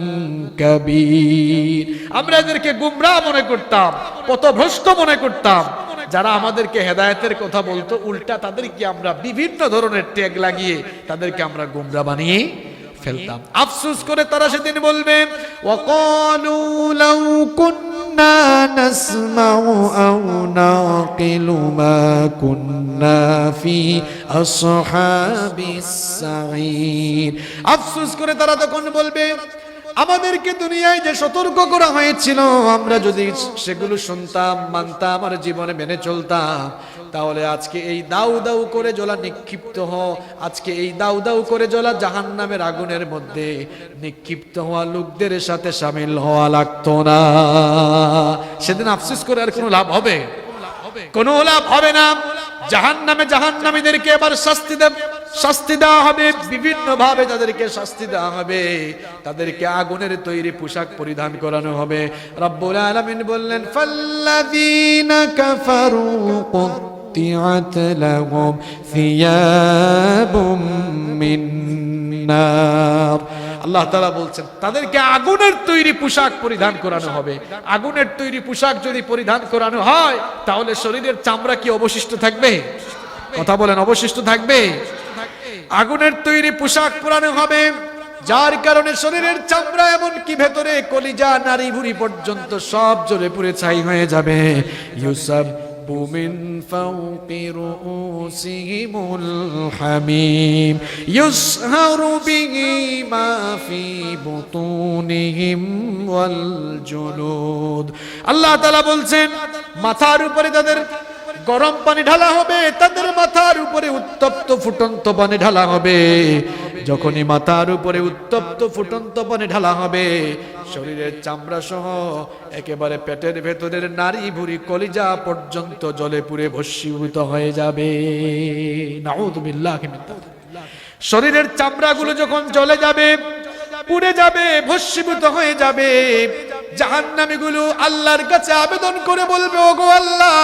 S2: কাবীর। আমরা এদেরকে গুমরাহ মনে করতাম, পথভ্রষ্ট মনে করতাম। যারা আমাদেরকে হেদায়েতের কথা বলতো উল্টা তাদেরকে আমরা বিভিন্ন ধরনের ট্যাগ লাগিয়ে তাদেরকে আমরা গুমরাহ বানিয়ে ফেলতাম। আফসোস করে তারা সেদিন বলবে ওয়াকালু লাউ কুন্না নাসমাউ আও নাকিলু মা কুন্না ফি আসহাবিস সাঈর। আফসোস করে তারা তখন বলবে আমাদেরকে দুনিয়ায় যে সতর্ক করা হয়েছিল আমরা যদি সেগুলো শুনতাম, মানতাম আর জীবনে মেনে চলতাম, তাহলে আজকে এই দাউ দাউ করে জ্বলা নিক্ষিপ্ত আজকে এই দাউ দাউ করে জ্বলা জাহান্নামের আগুনের মধ্যে নিক্ষিপ্ত হওয়া লোকদের সাথে শামিল হওয়া লাগতো না। সেদিন আফসোস করে আর কোনো লাভ হবে? কোনো লাভ হবে না। জাহান্নামে জাহান্নামীদেরকে এবার শাস্তি দেওয়া হবে, বিভিন্ন ভাবে তাদেরকে শাস্তি দেওয়া হবে, তাদেরকে আগুনের তৈরি পোশাক পরিধান করানো হবে। রব্বুল আলামিন বললেন ফাল্লাযীনা কাফারু কুত্তিআত লাহুম সিয়াবুম মিন নার। আল্লাহ তাআলা বলছেন তাদেরকে আগুনের তৈরি পোশাক পরিধান করানো হবে। আগুনের তৈরি পোশাক যদি পরিধান করানো হয় তাহলে শরীরের চামড়া কি অবশিষ্ট থাকবে? কথা বলেন, অবশিষ্ট থাকবে? আগুনের তৈরি পোশাক পরানো হবে, যার কারণে শরীরের চামড়া এমনকি ভেতরে কলিজা নাড়ি ভুঁড়ি পর্যন্ত সব জ্বলে পুড়ে ছাই হয়ে যাবে। ইউসাব্বু মিন ফাওকি রুউসিহিমুল হামিম ইউসহারু বিহি মা ফি বুতুনিহিম ওয়াল জুলুদ। আল্লাহ তাআলা বলছেন মাথার উপরে তাদের গরম পানি ঢালা হবে, তাদের মাথার উপরে উত্তপ্ত ফুটন্ত পানি ঢালা হবে। যখনই মাথার উপরে উত্তপ্ত ফুটন্ত পানি ঢালা হবে শরীরের চামড়া সহ একেবারে পেটের ভেতরের নাড়ি ভুঁড়ি কলিজা পর্যন্ত জ্বলে পুড়ে ভস্মীভূত হয়ে যাবে। নাউযুবিল্লাহি মিন যালিক। শরীরের চামড়াগুলো যখন জ্বলে যাবে, পুড়ে যাবে, ভস্মীভূত হয়ে যাবে, জাহান্নামীগুলো আল্লাহর কাছে আবেদন করে বলবে ওগো আল্লাহ,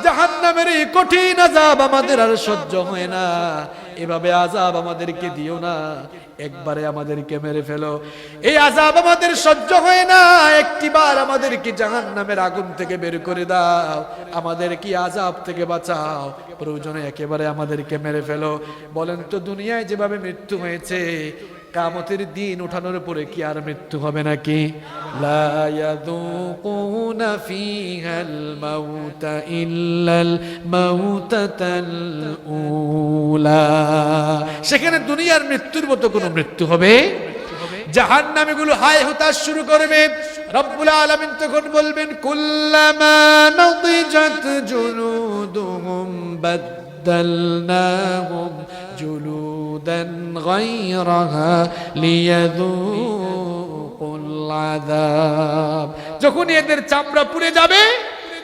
S2: জাহান্নামের এই কঠিন আযাব আমাদের আর সহ্য হয় না, এভাবে আযাব আমাদেরকে দিও না, একবারে আমাদেরকে মেরে ফেলো, এই আযাব আমাদের সহ্য হয় না, একটিবার আমাদেরকে জাহান্নামের আগুন থেকে বের করে দাও, আমাদেরকে আযাব থেকে বাঁচাও, প্রয়োজনে একেবারে আমাদেরকে মেরে ফেলো। বলেন তো দুনিয়ায় যেভাবে মৃত্যু হয়েছে কিয়ামতের দিন উঠানোর পরে কি আর মৃত্যু হবে নাকি? লা ইয়াযুকুনা ফিহাল মাউতা ইল্লাল মাউতাতাল উলা। সেখানে দুনিয়ার মৃত্যুর মতো কোনো মৃত্যু হবে? জাহান্নামীগুলো হায় হতাশ শুরু করবে। রব্বুল আলামিন তখন বলবেন কুল্লামা নাদিজাত জুলুদুহুম বাদদালনাহুম জুলুদান গায়রাহা লিয়াযুকুল আযাব। যখন এদের চামড়া পুড়ে যাবে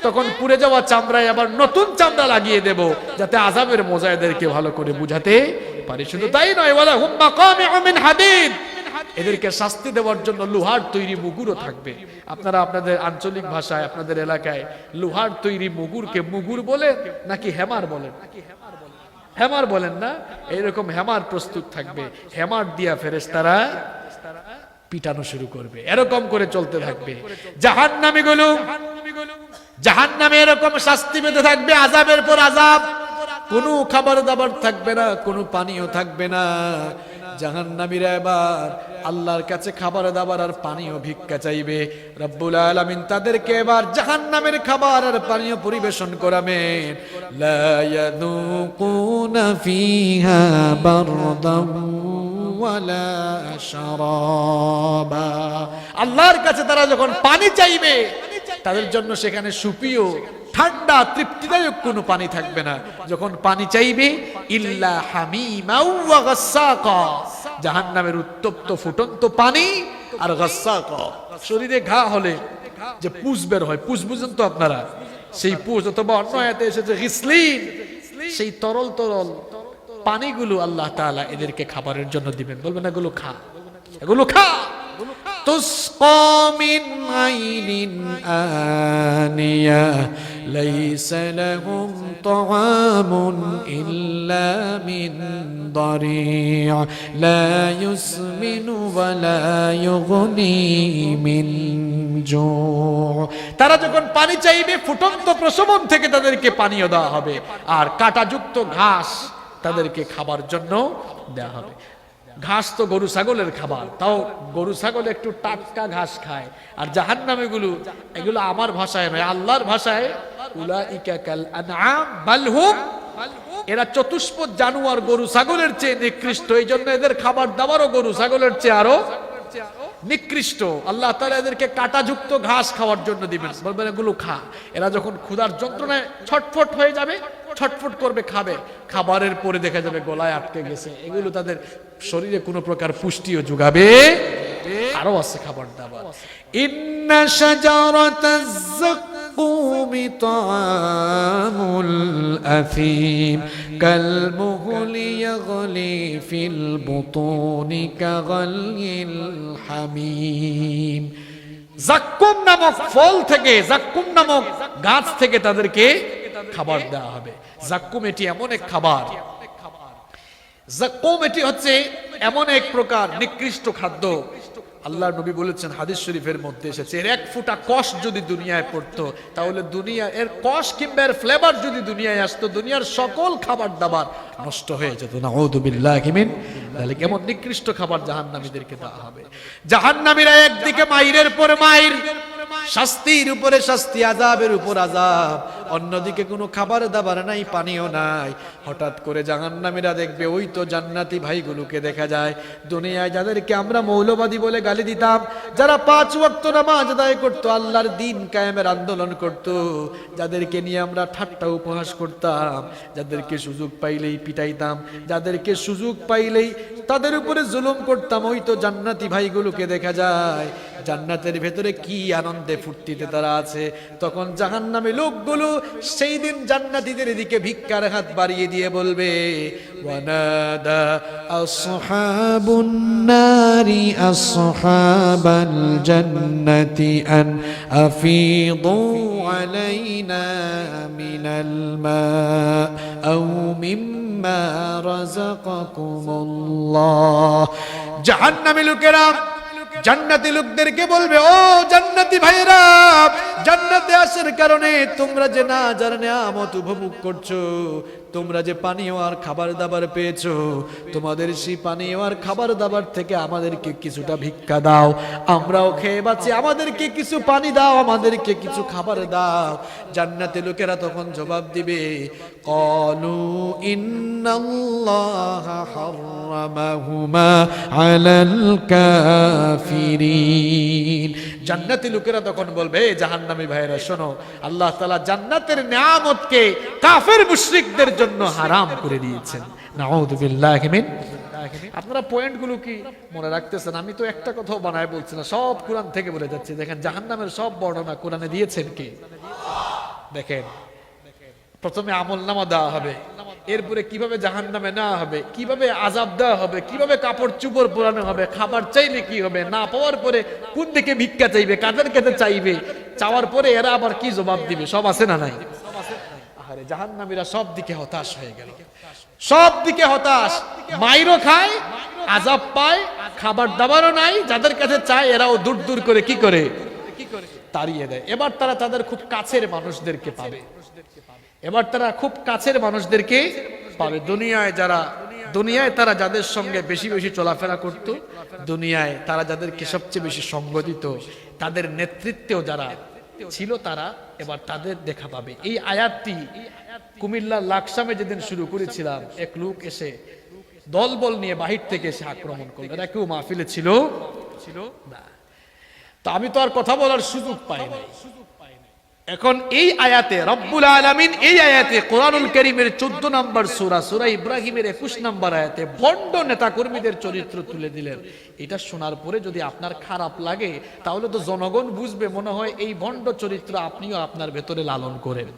S2: তখন পুড়ে যাওয়া চামড়ায় আবার নতুন চামড়া লাগিয়ে দেব যাতে আযাবের মজা এদেরকে ভালো করে বুঝাতে পারি। শুধু তাই নয়, ওয়ালা হুম মাকামিউ মিন হাদিদ, এদেরকে শাস্তি দেওয়ার জন্য লোহার তৈরি মুগুরও থাকবে। আপনারা আপনাদের আঞ্চলিক ভাষায় আপনাদের এলাকায় লোহার তৈরি মুগুরকে মুগুর বলেন নাকি হেমার বলেন? হেমার বলেন না? এইরকম হেমার প্রস্তুত থাকবে, হেমার দিয়া ফেরেশতারা পিটানো শুরু করবে, এরকম করে চলতে থাকবে। জাহান্নামে এরকম শাস্তি পেতে থাকবে, আযাবের পর আযাব, কোনো খাবার দাবার থাকবে না, কোনো পানিও থাকবে না। জাহান্নামীরা এবার আল্লাহর কাছে খাবার দাবার আর পানিও ভিক্ষা চাইবে। রব্বুল আলামিন তাদেরকে এবার জাহান্নামের খাবার আর পানীয় পরিবেশন করাবেন। লা ইয়াযুকুনা ফিহা বারদান ওয়ালা শারাবা। আল্লাহর কাছে তারা যখন পানি চাইবে তাদের জন্য সেখানে সুপিও ঠান্ডা তৃপ্তিদায়ক কোনো পানি থাকবে না। যখন পানি চাইবে ইল্লা হামিমা ওয়া গাসসাকা, জাহান্নামের উত্তপ্ত ফুটন্ত পানি আর গাসসাকা। শরীরে ঘা হলে যে পুষ বের হয়, পুষ বুঝেন তো আপনারা?
S1: সেই পুজ অথবা অন্য আয়াতে এসেছে গিসলিন, সেই তরল তরল পানিগুলো আল্লাহ তাআলা এদেরকে খাবারের জন্য দিবেন। বলবেন এগুলো খা, এগুলো খা। তুসকা মিন আইনিন আনিয়া লাইসা লাহুম তাআমুন ইল্লা মিন দারি' লা ইউসমিনু ওয়া লা ইউগনি মিন জু'। তারা যখন পানি চাইবে ফুটন্ত প্রসবন থেকে তাদেরকে পানীয় দেওয়া হবে, আর কাঁটাযুক্ত ঘাস তাদেরকে খাবার জন্য দেওয়া হবে। ঘাস তো গরু ছাগলের খাবার, তাও গরু ছাগল একটু টাটকা ঘাস খায়। আর জাহান্নামীগুলো, এগুলো আমার ভাষায় নয়, আল্লাহর ভাষায়, উলাইকা কাল আনআম বাল হুম, এরা চতুষ্পদ জানোয়ার গরু ছাগলের চেয়ে নিকৃষ্ট। এই জন্য এদের খাবার দাবারও গরু ছাগলের চেয়ে আরো নিকৃষ্ট। আল্লাহ তাআলা এদেরকে কাঁটাযুক্ত ঘাস খাওয়ার জন্য দিবেন, বলবেন এগুলো খা। এরা যখন ক্ষুধার যন্ত্রণায় ছটফট হয়ে যাবে, ছটফট করবে, খাবে, খাবারের পরে দেখা যাবে গলায় আটকে গেছে। এগুলো তাদের শরীরে কোনো প্রকার পুষ্টিও যোগাবে। আরো আছে খাবার দাবার। ইন্না শাজারাতাজ যাক্কুমি তাআমুল আফিম কালমুহলি ইয়াগলি ফিল বুতুনি কাগালিল হামিম। যাক্কুম নামক ফল থেকে, যাক্কুম নামক গাছ থেকে তাদেরকে খাবার দেওয়া হবে। যাক্কুম এটি এমন এক খাবার, যাক্কুম এটি হচ্ছে এমন এক প্রকার নিকৃষ্ট খাদ্য। আল্লাহর নবী বলেছেন, হাদিস শরীফের মধ্যে এসেছে, এর এক ফোঁটা কষ যদি দুনিয়ায় পড়তো, তাহলে দুনিয়া, এর কষ কিংবা এর ফ্লেভার যদি দুনিয়ায় আসতো, দুনিয়ার সকল খাবার দাবার নষ্ট হয়ে যেত। নাউযু বিল্লাহি মিন যালিক। এমন নিকৃষ্ট খাবার জাহান্নামীদেরকে দেওয়া হবে। জাহান্নামীরা একদিকে মাইরের পরে মাইর, শাস্তির উপরে শাস্তি, আযাবের উপর আযাব, অন্যদিকে কোনো খাবার দাবার নাই, পানিও নাই। হঠাৎ করে জাহান্নামীরা দেখবে, ওই তো জান্নাতি ভাইগুলোকে দেখা যায়, দুনিয়ায় যাদেরকে আমরা মৌলবাদী বলে গালি দিতাম, যারা 5 ওয়াক্ত নামাজ আদায় করতো, আল্লাহর দ্বীন কায়েমের আন্দোলন করত, যাদেরকে নিয়ে আমরা ঠাট্টা উপহাস করতাম, যাদেরকে সুযোগ পাইলেই পিটাইতাম, যাদেরকে সুযোগ পাইলেই তাদের উপরে জুলুম করতাম, ওই তো জান্নাতি ভাইগুলোকে দেখা যায় জান্নাতের ভেতরে কি আনন্দে ফুর্তিতে তারা আছে। তখন জাহান্নামী লোকগুলো সেই দিন জান্নাতীদের দিকে ভিক্ষার হাত বাড়িয়ে দিয়ে বলবে, ওয়ানাদা আসহাবুন নারি আসহাবাল জান্নাতি আন আফিদু আলাইনা মিনাল মা আও মিম্মা রাযাকাকুমুল্লাহ। জাহান্নামী লোকেরা জান্নাতি লোকদেরকে বলবে, ও জান্নাতি ভাইরা, জান্নাতে আসার কারণে তোমরা যে না যার নিয়ামত উপভোগ করছো, তোমরা যে পানীয় আর খাবার দাবার পেয়েছো, তোমাদের সেই পানীয় আর খাবার দাবার থেকে আমাদেরকে কিছুটা ভিক্ষা দাও, আমরাও খেয়ে বাঁচি, আমাদেরকে কিছু পানি দাও, আমাদেরকে কিছু খাবার দাও। জান্নাতি লোকেরা তখন জবাব দিবে, ক্বালু ইন্নাল্লাহা হারামাহুমা আলাল কাফিরিন। জান্নাতি লোকেরা তখন বলবে, জাহান্নামী ভাইরা শোনো, আল্লাহ তাআলা জান্নাতের নিয়ামতকে কাফের মুশরিকদের জন্য হারাম করে দিয়েছেন। নাউযু বিল্লাহি মিন। আপনারা পয়েন্টগুলো কি মনে রাখতেছেন? আমি তো একটা কথাও বানায় বলছি না, সব কোরআন থেকে বলে যাচ্ছি। দেখেন জাহান্নামের সব বর্ণনা কোরআনে দিয়েছেন কে? দেখেন, প্রথমে আমলনামা দেওয়া হবে, এরপরে কিভাবে জাহান্নামে নেওয়া হবে, কিভাবে আযাব দেওয়া হবে, কিভাবে কাপড় চুপড় পরানো হবে, খাবার চাইলে কি হবে, না পাওয়ার পরে কোন দিকে ভিক্ষা চাইবে, কাদের কাছে চাইবে, চাওয়ার পরে এরা আবার কি জবাব দিবে, সব আছে না নাই? আরে জাহান্নামীরা সব দিকে হতাশ হয়ে গেল, সব দিকে হতাশ, মাইরও খায়, আযাব পায়, খাবার দাবারও নাই, যাদের কাছে চায় এরাও দূর দূর করে কি করে তাড়িয়ে দেয়। এবার তারা তাদের খুব কাছের মানুষদেরকে পাবে, এবার তারা খুব কাছের মানুষদেরকে পাবে। দুনিয়ায় তারা যাদের সঙ্গে বেশি বেশি চলাফেরা করত, দুনিয়ায় তারা যাদেরকে সবচেয়ে বেশি সঙ্গ দিত, তাদের নেতৃত্বেও যারা ছিল, তারা এবার তাদের দেখা পাবে। এই আয়াতটি কুমিল্লার লাকসামে যেদিন শুরু করেছিলাম, এক লোক এসে দলবল নিয়ে বাহির থেকে এসে আক্রমণ করল। এরা কেউ মাহফিলে ছিল না, তো আমি তো আর কথা বলার সুযোগ পাই নাই। এখন এই আয়াতে রব্বুল আলামিন এই আয়াতে কোরআনুল কারীমের 14 নম্বর সূরা সূরা ইব্রাহিমের 21 নম্বর আয়াতে ভণ্ড নেতাকর্মীদের চরিত্র তুলে দিলেন। এটা শোনার পরে যদি আপনার খারাপ লাগে তাহলে তো জনগণ বুঝবে মনে হয় এই ভণ্ড চরিত্র আপনিও আপনার ভেতরে লালন করেন।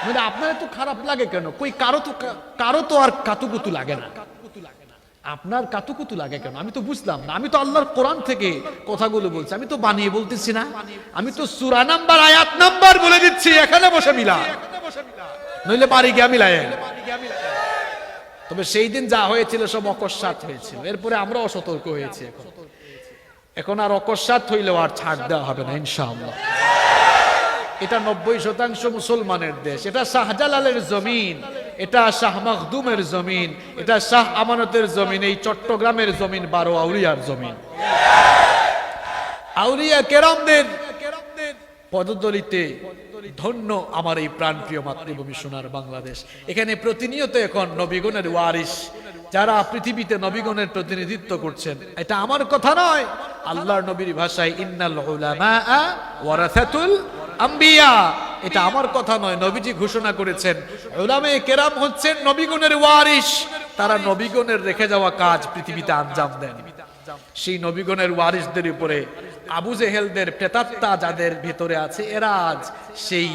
S1: মানে আপনার তো খারাপ লাগে কেন? কই কারো তো আর কাতুকুতু লাগে না, আপনার কাতুকুতু লাগে কেন? আমি তো বুঝলাম না। আমি তো আল্লাহর কোরআন থেকে কথাগুলো বলছি, আমি তো বানিয়ে বলতেছি না। আমি তো সূরা নাম্বার আয়াত নাম্বার বলে দিচ্ছি, এখানে বসে মিলা, নইলে বাড়ি গিয়া মিলাই। তবে সেই দিন যা হয়েছিল সব অকস্মাৎ হয়েছিল, এরপরে আমরা অসতর্ক হয়েছি। এখন আর অকস্মাৎ হইলেও আর ছাড় দেওয়া হবে না ইনশাআল্লাহ। এটা 90% মুসলমানের দেশ, এটা শাহজালালের জমিন, এটা শাহ মখদুমের জমিন, এটা শাহ আমানতের জমিন, এই চট্টগ্রামের জমিন 12 আউলিয়ার জমিন। আউলিয়া কেরামদের পদতলিতে ধন্য আমার এই প্রাণপ্রিয় মাতৃভূমি সোনার বাংলাদেশ। এখানে প্রতিনিয়ত এখন নবীগণের ওয়ারিস যারা পৃথিবীতে নবীগণের প্রতিনিধিত্ব করছেন, এটা আমার কথা নয়, আল্লাহর নবীর ভাষায় ইন্নাল উলামা ওয়ারাসাতুল আম্বিয়া, এটা আমার কথা নয়, নবীজি ঘোষণা করেছেন উলামায়ে কেরাম হচ্ছেন নবীগণের ওয়ারিস, তারা নবীগণের রেখে যাওয়া কাজ পৃথিবীতে আঞ্জাম দেন। সেই নবীগণের ওয়ারিসদের উপরে আবু জেহেলদের প্রেতাত্মা যাদের ভিতরে আছে, এরা আজ সেই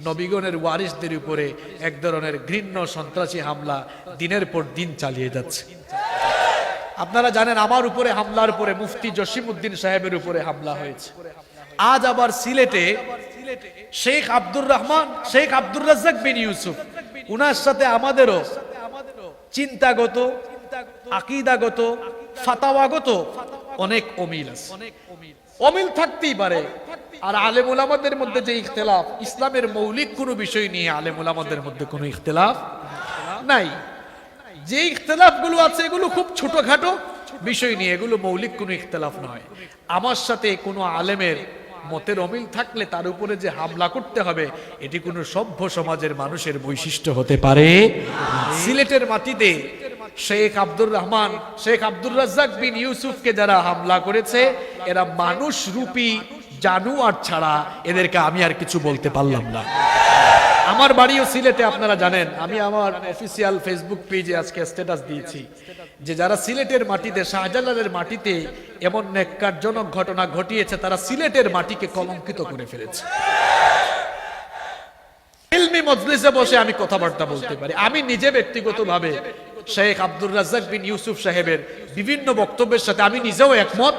S1: নবীগণের ওয়ারিসদের উপরে এক ধরনের ঘৃণ্য সন্ত্রাসী হামলা দিনের পর দিন চালিয়ে যাচ্ছে। আপনারা জানেন আমার উপরে হামলার পরে মুফতি জসিমউদ্দিন সাহেবের উপরে হামলা হয়েছে। আজ আবার সিলেটে শেখ আব্দুর রহমান, শেখ আব্দুর রাজ্জাক বিন ইউসুফ, উনার সাথে আমাদেরও চিন্তাগত, আকীদাগত, ফাতাওয়াগত অনেক অমিল আছে। অমিল থাকতেই পারে, আর আলেম উলামাদের মধ্যে যে ইখতিলাফ, ইসলামের মৌলিক কোনো বিষয় নিয়ে আলেম উলামাদের মধ্যে কোনো ইখতিলাফ নাই। যে ইখতিলাফগুলো আছে এগুলো খুব ছোটখাটো বিষয় নিয়ে, এগুলো মৌলিক কোনো ইখতিলাফ নয়। আমার সাথে কোনো আলেমের মতের অমিল থাকলে তার উপরে যে হামলা করতে হবে, এটি কোনো সভ্য সমাজের মানুষের বৈশিষ্ট্য হতে পারে। সিলেটের মাটিতে শেখ আব্দুর রহমান, শেখ আব্দুর রাজ্জাক বিন ইউসুফকে যারা হামলা করেছে, এরা মানুষ রূপী জানোয়ার ছাড়া এদেরকে আমি আর কিছু বলতে পারলাম না। আমার বাড়িও সিলেটে, আপনারা জানেন। আমি আমার অফিসিয়াল ফেসবুক পেজে আজকে স্ট্যাটাস দিয়েছি যে যারা সিলেটের মাটিতে, শাহজালালের মাটিতে এমন নেককারজনক ঘটনা ঘটিয়েছে, তারা সিলেটের মাটিকে কলঙ্কিত করে ফেলেছে। ইলমি মজলিসে বসে আমি কথাবার্তা বলতে পারি। আমি নিজে ব্যক্তিগতভাবে শেখ আব্দুর রাজ্জাক বিন ইউসুফ সাহেবের বিভিন্ন বক্তব্যের সাথে আমি নিজেও একমত।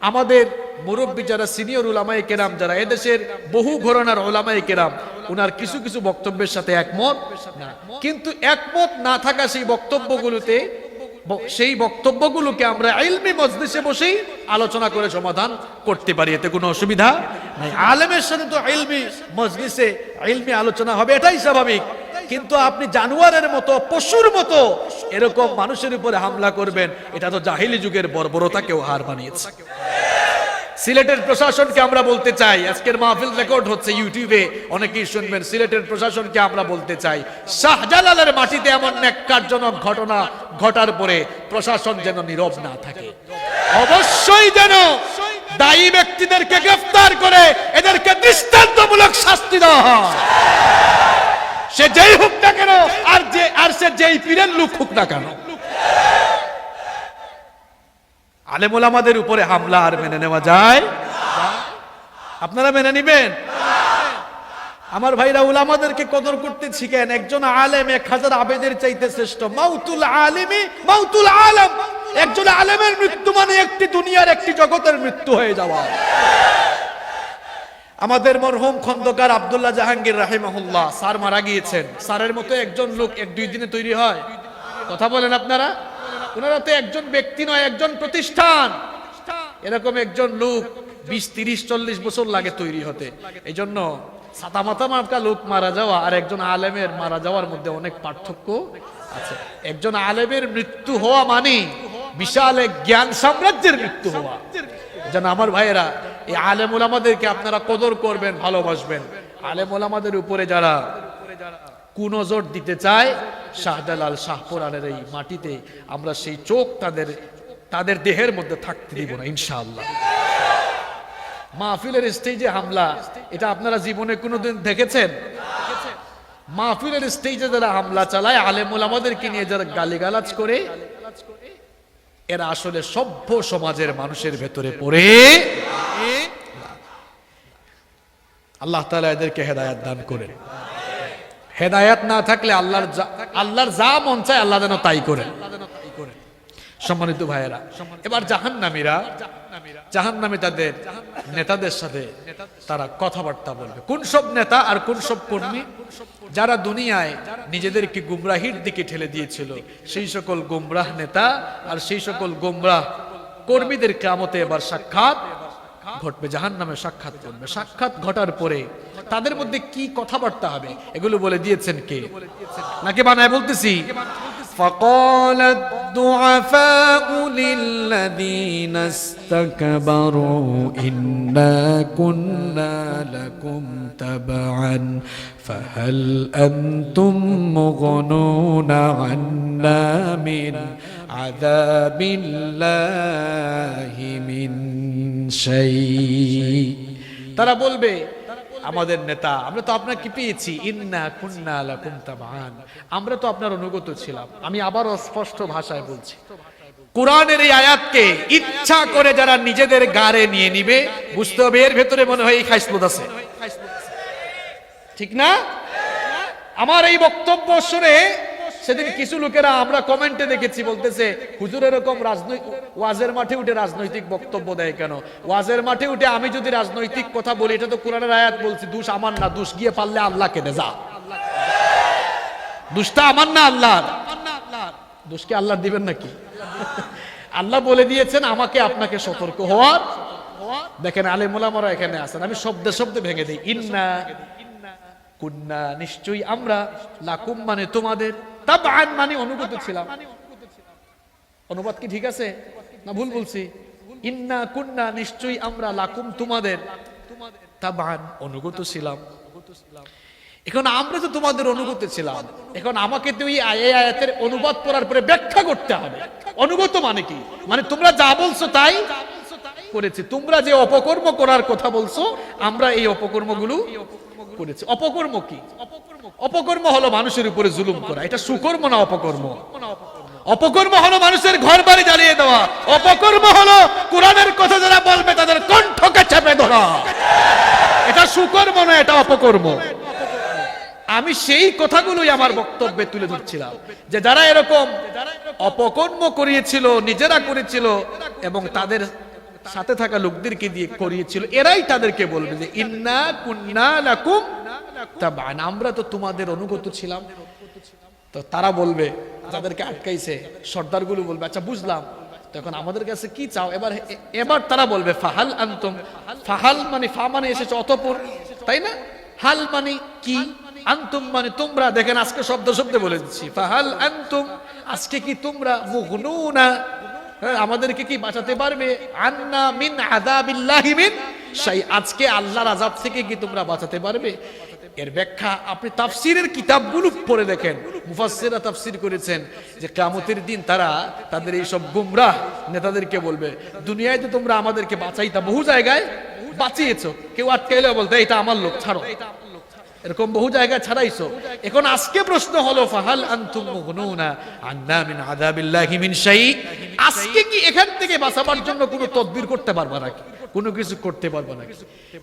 S1: আমাদের মুরব্বী যারা সিনিয়র উলামায়ে কেরাম, যারা এদেশের বহু ঘরানার উলামায়ে কেরাম, ওনার কিছু কিছু বক্তব্যের সাথে একমত না, কিন্তু একমত না থাকা সেই বক্তব্যগুলোকে আমরা ইলমি মজলিসে বসেই আলোচনা করে সমাধান করতে পারি, এতে কোনো অসুবিধা নাই। আলেমের সাথে তো ইলমি মজলিসে ইলমি আলোচনা হবে, এটাই স্বাভাবিক। কিন্তু আপনি জানোয়ারের মতো, পশুর মতো এরকম মানুষের উপরে হামলা করবেন, এটা তো জাহিলি যুগের বর্বরতাকেও হার বানিয়েছে। সিলেটের প্রশাসনকে আমরা বলতে চাই, আজকের মাহফিল রেকর্ড হচ্ছে ইউটিউবে, অনেকেই শুনবেন। সিলেটের প্রশাসনকে আমরা বলতে চাই, শাহজালালের মাটিতে এমন ন্যাক্কারজনক ঘটনা ঘটার পরে প্রশাসন যেন নীরব না থাকে, অবশ্যই যেন দায়ী ব্যক্তিদেরকে গ্রেফতার করে এদেরকে দৃষ্টান্তমূলক শাস্তি দেওয়া হয়, সে যেই হোক না কেন, আর সে যেই পীরের লোক হোক না কেন। আলেম ওলামাদের উপরে হামলা আর মেনে নেওয়া যায়? আপনারা মেনে নিবেন? আমার ভাইরা, উলামাদেরকে কদর করতে শিখেন। একজন আলেম 1000 আবেদের চাইতে শ্রেষ্ঠ। মাউতুল আলিমি মাউতুল আলম। একজন আলেমের মৃত্যু মানে একটি দুনিয়ার, একটি জগতের মৃত্যু হয়ে যাওয়া। আমাদের মরহুম খন্দকার আব্দুল্লাহ জাহাঙ্গীর রাহিমাহুল্লাহ স্যার মারা গিয়েছেন। স্যারের মতো একজন লোক 1-2 দিনে তৈরি হয়? কথা বলেন আপনারা। ওনারা তো একজন ব্যক্তি নয়, একজন প্রতিষ্ঠান। এরকম একজন লোক 20, 30, 40 বছর লাগে তৈরি হতে। এই জন্য ছাতা মাথা মার্কা লোক মারা যাওয়া আর একজন আলেমের মারা যাওয়ার মধ্যে অনেক পার্থক্য আছে। একজন আলেমের মৃত্যু হওয়া মানে বিশাল এক জ্ঞান সাম্রাজ্যের মৃত্যু হওয়া। যেন আমার ভাইয়েরা, এই আলেম ওলামাদেরকে আপনারা কদর করবেন, ভালোবাসবেন। আলেম ওলামাদের উপরে যারা কুনজর দিতে চায়, শাহজালাল, শাহপুরানের এই মাটিতে আমরা সেই চোখ তাদের দেহের মধ্যে থাকতে দিব না ইনশাআল্লাহ। মাহফিলের স্টেজে হামলা, এটা আপনারা জীবনে কোনোদিন দেখেছেন? মাহফিলের স্টেজে যারা হামলা চালায়, আলেম ওলামাদেরকে নিয়ে যারা গালিগালাজ করে, এরা আসলে সভ্য সমাজের মানুষের ভেতরে পড়ে। আল্লাহ তাআলা এদেরকে হেদায়েত দান করেন। হেদায়েত না থাকলে আল্লাহর যা মন চায় আল্লাহ যেন তাই করেন। সম্মানিত ভাইয়েরা, এবার জাহান্নামী তাদের নেতাদের সাথে তারা কথাবার্তা বলবে। কোন সব নেতা আর কোন সব কর্মী যারা দুনিয়ায় নিজেদেরকে গুমরাহির দিকে ঠেলে দিয়েছিল, সেই সকল গুমরাহ নেতা আর সেই সকল গুমরাহ কর্মীদের কিয়ামতে এবার সাক্ষাৎ ঘটবে, জাহান্নামে সাক্ষাৎ ঘটবে। সাক্ষাৎ ঘটার পরে তাদের মধ্যে কি কথাবার্তা হবে এগুলো বলে দিয়েছেন কে, নাকি বানায় বলতেছি?
S2: فقال الضعفاء للذين استكبروا إنا كنا لكم تبعا فهل أنتم مغنون عنا من عذاب الله من شيء।
S1: তারা বলবে, আমাদের নেতা, আমরা তো আপনাকে পেয়েছি, ইন্না কুন্না লাকুম তাবান, আমরা তো আপনার অনুগত ছিলাম। আমি আবারও স্পষ্ট ভাষায় বলছি, কোরআনের এই আয়াতকে ইচ্ছা করে যারা নিজেদের গাড়ে নিয়ে নিবে, বুঝতে হবে এর ভেতরে মনে হয় এই খাইসলত আছে, ঠিক না? আমার এই বক্তব্য শুনে সেদিন কিছু লোকেরা আমরা কমেন্টে দেখেছি বলতেছে, হুজুর এরকম ওয়াজের মাঠে উঠে রাজনৈতিক বক্তব্য দেয় কেন? ওয়াজের মাঠে উঠে আমি যদি রাজনৈতিক কথা বলি, এটা তো কোরআনের আয়াত বলছি, দোষ আমার না, দোষ গিয়ে পারলে আল্লাহকে দে, যা, দোষটা আমার না আল্লাহর। দোষকে আল্লাহ দিবেন নাকি? আল্লাহ বলে দিয়েছেন আমাকে আপনাকে সতর্ক হওয়ার। দেখেন আলেম ওলামারা এখানে আছেন, আমি শব্দে শব্দে ভেঙে দিই। ইন্না কুন্না, নিশ্চয়ই আমরা, লাকুম মানে তোমাদের, তাবআন মানে অনুগত ছিলাম। অনুবাদ কি ঠিক আছে না ভুল বলছি? ইন্না কুন্না, নিশ্চয়ই আমরা, লাকুম তোমাদের, তাবআন অনুগত ছিলাম। এখন আমরা তো তোমাদের অনুগত ছিলাম, এখন আমাকে তো এই আয়াতের অনুবাদ করার পরে ব্যাখ্যা করতে হবে। অনুগত মানে কি? মানে তোমরা যা বলছো তাই করেছি। তোমরা যে অপকর্ম করার কথা বলছো, আমরা এই অপকর্মগুলো করেছি। অপকর্ম কি? অপকর্ম হলো মানুষের উপরে জুলুম করা। এটা সুকর্ম না অপকর্ম? অপকর্ম হলো মানুষের ঘর বাড়ি জ্বালিয়ে দেওয়া। অপকর্ম হলো কোরআনের কথা যারা বলবে তাদের কণ্ঠকে চেপে ধরা। এটা সুকর্ম না, এটা অপকর্ম। আমি সেই কথাগুলোই আমার বক্তব্যে তুলে ধরছিলাম, যে যারা এরকম অপকর্ম করিয়েছিল, নিজেরা করেছিল এবং তাদের সাথে থাকা লোকদেরকে দিয়ে করিয়েছিল, এরাই তাদেরকে বলবে যে ইন্না কুন্না লাকুম তাবান, আমরা তো তোমাদের অনুগত ছিলাম। তো তারা বলবে, যাদেরকে আটকাইছে সর্দারগুলো বলবে, আচ্ছা বুঝলাম, তখন আমাদের কাছে কি চাও? এবার তারা বলবে ফাহাল আনতুম। ফাহাল মানে ফা মানে এসেছে অতঃপর, তাই না? হাল মানে কি, আনতুম মানে তোমরা। দেখেন আজকে শব্দ শব্দে বলে দিচ্ছি, ফাহাল আনতুম, আজকে কি তোমরা মুগনুনা, আমাদেরকে কি বাঁচাতে পারবে? আন্না মিন আযাবিল্লাহি মিন শাই, আজকে আল্লাহর আযাব থেকে কি তোমরা বাঁচাতে পারবে? এর ব্যাখ্যা আপনি তাফসীরের কিতাবগুলো পড়ে দেখেন, মুফাসসিররা তাফসীর করেছেন যে কিয়ামতের দিন তারা তাদের এই সব গুমরাহ নেতাদেরকে বলবে, দুনিয়ায় তো তোমরা আমাদেরকে বাঁচাইতা, বহু জায়গায় বাঁচিয়েছো, কেউ আটকাইলেও বলতে এটা আমার লোক, ছাড়ো, এরকম বহু জায়গায় ছাড়াইছো। এখন আজকে প্রশ্ন হলো ফাহাল আনতুম মুগনুনা আন্না মিন আযাবিল্লাহি মিন শাই, আজকে কি এখান থেকে বাঁচাবার জন্য কোনো তদবির করতে পারবা নাকি? কোনো কিছু করতে পারবা নাকি?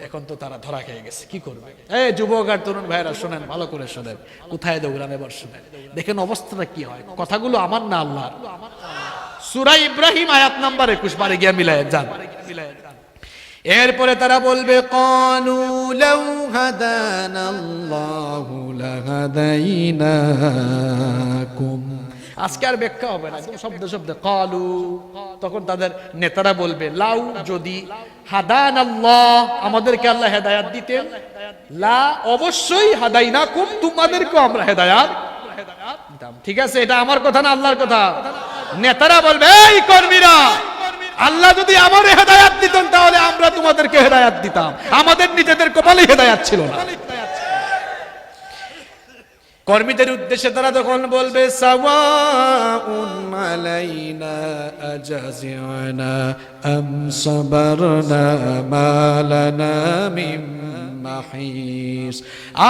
S1: এখন তো তারা ধরা খেয়ে গেছে, কি করবে? এই যুবক আর তরুণ ভাইরা শোনেন, ভালো করে শোনেন, কোথায় দৌড়ান এবার শোনেন, দেখেন অবস্থাটা কি হয়। কথাগুলো আমার না আল্লাহর। সূরা ইব্রাহিম আয়াত নাম্বার 21 বারে গিয়া মিলায় যান। এরপরে তারা বলবে ক্বালু লাউ হাদানাল্লাহু লাহাদাইনাকুম, আজকে আর ব্যাখ্যা হবে না, একদম শব্দ শব্দ ক্বালু। তখন তাদের নেতারা বলবে লাউ, যদি, হাদানাল্লাহ, আমাদেরকে আল্লাহ হেদায়েত দিতেন, লা, অবশ্যই, হাদাইনাকুম, তোমাদেরকেও আমরা হেদায়েত দিতাম। ঠিক আছে, এটা আমার কথা না আল্লাহর কথা। নেতারা বলবে এই কর্মীরা, আল্লাহ যদি আমারে হেদায়েত দিতেন তাহলে আমরা তোমাদেরকে হেদায়েত দিতাম, আমাদের নিজেদের কপালে হেদায়েত ছিল না। কর্মীদের উদ্দেশ্যে তারা তখন বলবে সাওয়াউন
S2: علينا أجزعنا أم صبرنا ما لنا من মাহিস।